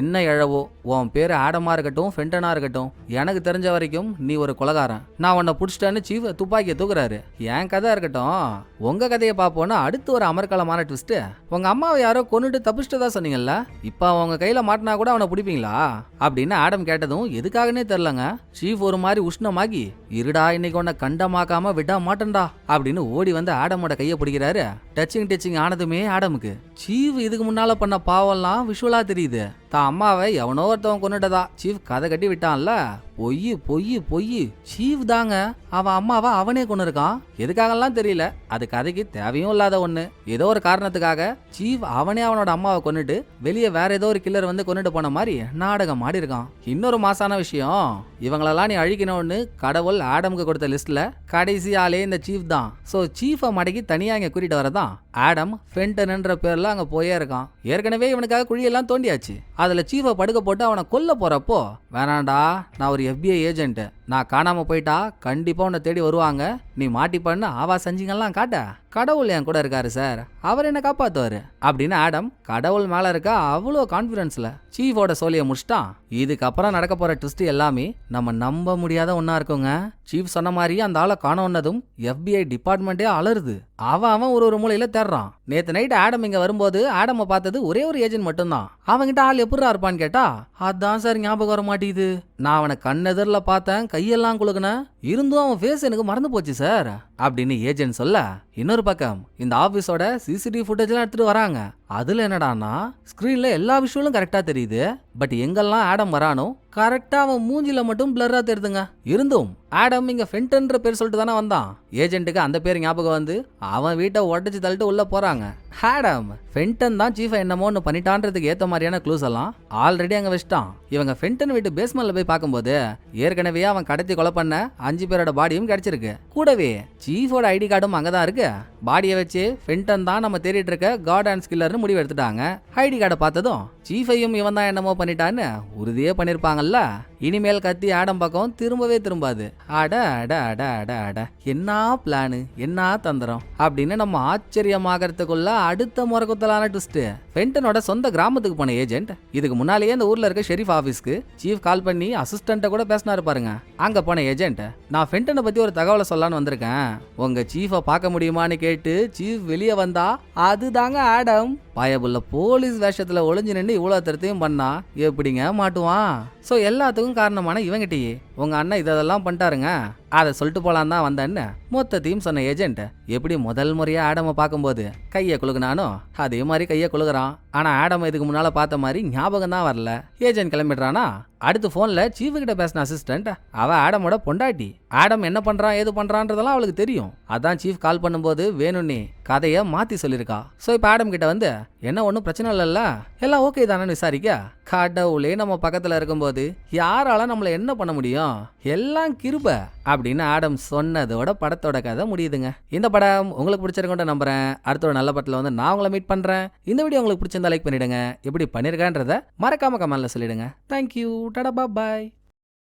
என்ன எழவோ, உன் பேரு ஆடமா இருக்கட்டும் ஃபென்டனா இருக்கட்டும், எனக்கு தெரிஞ்ச வரைக்கும் நீ ஒரு கொலகாரன், நான் உன்னை புடிச்சிட்டேன்னு சீஃப் துப்பாக்கியை தூக்குறாரு. என் கதை இருக்கட்டும், உங்க கதையை பார்ப்போன்னு அடுத்து ஒரு அமர்க்கலமான ட்விஸ்ட். உங்க அம்மாவை யாரோ கொன்னுட்டு தப்பிச்சிட்டதா சொன்னீங்கல்ல, இப்ப அவங்க கையில மாட்டினா கூட அவனை பிடிப்பீங்களா அப்படின்னு ஆடம் கேட்டதும் எதுக்காகனே தெரியலங்க. சீஃப் ஒரு மாதிரி உஷ்ணமாகி இருடா இன்னைக்கு உன்னை கண்டமாக்காம விட மாட்டேன்டா அப்படின்னு ஓடி வந்து ஆடமோட கையை பிடிக்கிறாரு. டச்சிங் ஆனதுமே ஆடமுக்கு சீஃப் இதுக்கு முன்னால பண்ண பாவம்லாம் விஷுவலா தெரியுது. தான் அம்மாவை எவனோ ஒருத்தவன் கொன்னுட்டதா சீஃப் கதை கட்டி விட்டான்ல. பொய் பொய் பொய், சீஃப் தாங்க அவன் அம்மாவை அவனே கொண்டு இருக்கான். எதுக்காகலாம் தெரியல, அது கதைக்கு தேவையும் இல்லாத ஒண்ணு. ஏதோ ஒரு காரணத்துக்காக சீஃப் அவனே அவனோட அம்மாவை கொன்னுட்டு வெளியே வேற ஏதோ ஒரு கில்லர் வந்து கொன்னுட்டு போன மாதிரி நாடகம் ஆடி இருக்கான். இன்னொரு மாசான விஷயம், இவங்களெல்லாம் நீ அழிக்கணும்னு கடவுள் ஆடமுக்கு கொடுத்த லிஸ்ட்ல கடைசி ஆளே இந்த சீஃப் தான். சோ சீஃபை மடக்கி தனியா இங்க கூட்டிட்டு வரதான் ஆடம் ஃபென்டன்ன்ற பேர்ல அங்க போயே இருக்கான். ஏற்கனவே இவனுக்காக குழியெல்லாம் தோண்டியாச்சு. அதுல சீஃபை படுக்க போட்டு அவனை கொல்ல போறப்போ வேணாண்டா, நான் ஒரு FBI ஏஜென்ட், நான் காணாம போயிட்டா கண்டிப்பா உன்னை தேடி வருவாங்க, நீ மாட்டிப்பண்ணு ஆவா செஞ்சீங்கலாம் காட்ட கடவுள் என் கூட இருக்காரு சார், அவர் என்ன காப்பாத்துவாரு அப்படின்னு ஆடம் கடவுள் மேல இருக்க அவ்வளோ கான்பிடன்ஸ்ல சீஃபோட சோலியை முடிச்சிட்டான். இதுக்கப்புறம் நடக்க போற ட்விஸ்ட் எல்லாமே நம்ம நம்ப முடியாத ஒன்னா இருக்குங்க. சீஃப் சொன்ன மாதிரி அந்த ஆளை காணோன்னதும் FBI டிபார்ட்மெண்டே அலருது. அவன் ஒரு மூலையில தேடுறான். நேத்து நைட் ஆடம் இங்க வரும்போது ஆடம பார்த்தது ஒரே ஒரு ஏஜென்ட் மட்டும்தான். அவன்கிட்ட ஆள் எப்படிரா இருப்பான்னு கேட்டா அதான் சார் ஞாபகம் வர மாட்டேங்குது, நான் அவனை கண்ணெதிரில் பார்த்தேன், கையெல்லாம் குலுக்குன, இருந்தும் அவன் ஃபேஸ் எனக்கு மறந்து போச்சு சார் அப்படின்னு ஏஜென்ட் சொல்ல, இன்னொரு பக்கம் இந்த ஆபீஸோட CCTV ஃபுட்டேஜ்லாம் எடுத்துட்டு வராங்க. அதுல என்னடான்னா ஸ்கிரீன்ல எல்லா விஷயங்களும் கரெக்டா தெரியுது, பட் எங்கெல்லாம் ஆடம் வரானோ கரெக்டா அவன் மூஞ்சில மட்டும் பிளரா தெரியுதுங்க. இருந்தும் ஆடம் இங்க ஃபென்டன்ற பேர் சொல்லிட்டு தானே வந்தான். ஏஜென்ட்டுக்கு அந்த பேர் ஞாபகம் வந்து அவன் வீட்டை உடச்சு தள்ளிட்டு உள்ள போறாங்க. ஆடம் ஃபென்டன் தான் சீஃபை என்னமோன்னு பண்ணிட்டான்றதுக்கு ஏத்த மாதிரியான க்ளூஸ் எல்லாம் ஆல்ரெடி அங்க வச்சிட்டான். இவங்க ஃபென்டன் வீட்டு பேஸ்மெண்ட்ல போய் பார்க்கும்போது ஏற்கனவே அவன் கடத்தி கொலை பண்ண 5 பேரோட பாடியும் கிடைச்சிருக்கு. கூடவே சீஃபோட ID கார்டும் அங்கதான் இருக்கு. பாடியை வச்சு ஃபென்டன் தான் நம்ம தேடிட்டு இருக்க காட் அண்ட் ஸ்கில்லர்னு முடிவு எடுத்துட்டாங்க. ID கார்டை பார்த்ததும் சீஃபையும் இவன் தான் என்னமோ பண்ணிட்டான்னு உறுதியே பண்ணிருப்பாங்கல்ல. இனிமேல் கத்தி ஆடம் பக்கம் திரும்பவே திரும்பாது. அட அட அட அட அட, என்ன பிளானு, என்ன தந்திரம் அப்படின்னு நம்ம ஆச்சரியமாகறதுக்குள்ள அடுத்த முறக்குத்தலான ட்விஸ்ட். ஃபென்டனோட சொந்த கிராமத்துக்கு போன ஏஜென்ட் இதுக்கு முன்னாலேயே இந்த ஊர்ல இருக்க ஷெரீஃப் ஆபீஸ்க்கு சீஃப் கால் பண்ணி அசிஸ்டன்ட்ட கூட பேசினாரு பாருங்க. அங்க போன ஏஜென்ட், நான் ஃபென்டனை பத்தி ஒரு தகவலை சொல்லலான்னு வந்திருக்கேன், உங்க சீஃபை பார்க்க முடியுமான்னு கேட்டு சீஃப் வெளியே வந்தா அதுதாங்க ஆடம். பயபுள்ள போலீஸ் வேஷத்துல ஒளிஞ்சு நின்று இவ்வளவு தரத்தையும் பண்ணா எப்படிங்க மாட்டுவான்? சோ எல்லாத்துக்கும் காரணமான இவங்கிட்டயே உங்க அண்ணன் இதெல்லாம் பண்ணிட்டாருங்க, அதை சொல்லிட்டு போலாம் தான் வந்தேன்னு மொத்தத்தையும் சொன்ன ஏஜென்ட் எப்படி முதல் முறையா ஆடம பார்க்கும்போது கையை குலுக்குனானோ அதே மாதிரி கையை குலுக்குறான். ஆனா ஆடம் இதுக்கு முன்னால பார்த்த மாதிரி ஞாபகம் தான் வரல. ஏஜென்ட் கிளம்பிடுறானா. அடுத்து போன்ல சீஃப் கிட்ட பேசின அசிஸ்டன்ட் அவ ஆடமோட பொண்டாட்டி. ஆடம் என்ன பண்றான் ஏது பண்றான்றதெல்லாம் அவளுக்கு தெரியும். அதான் சீஃப் கால் பண்ணும்போது வேணும்னே கதைய மாத்தி சொல்லிருக்கா. சோ இப்ப ஆடம் கிட்ட வந்து என்ன ஒன்னும் பிரச்சனை இல்லைல்ல, எல்லாம் ஓகே தானே விசாரிக்க. கடவுளே நம்ம பக்கத்துல இருக்கும்போது யாரால நம்மள என்ன பண்ண முடியும், எல்லாம் கிருப அப்படின்னு ஆடம் சொன்னதோட படத்தோட கதை முடியுதுங்க. இந்த படம் உங்களுக்கு பிடிச்சிருக்கோன்னு நம்புறேன். அடுத்த ஒரு நல்ல படத்துல வந்து நான் உங்களை மீட் பண்றேன். இந்த வீடியோ உங்களுக்கு பிடிச்சிருந்தா லைக் பண்ணிடுங்க, எப்படி பண்ணிருக்கன்றத மறக்காம கமெண்ட்ல சொல்லிடுங்க. தேங்க்யூ, டாடா, பாய்.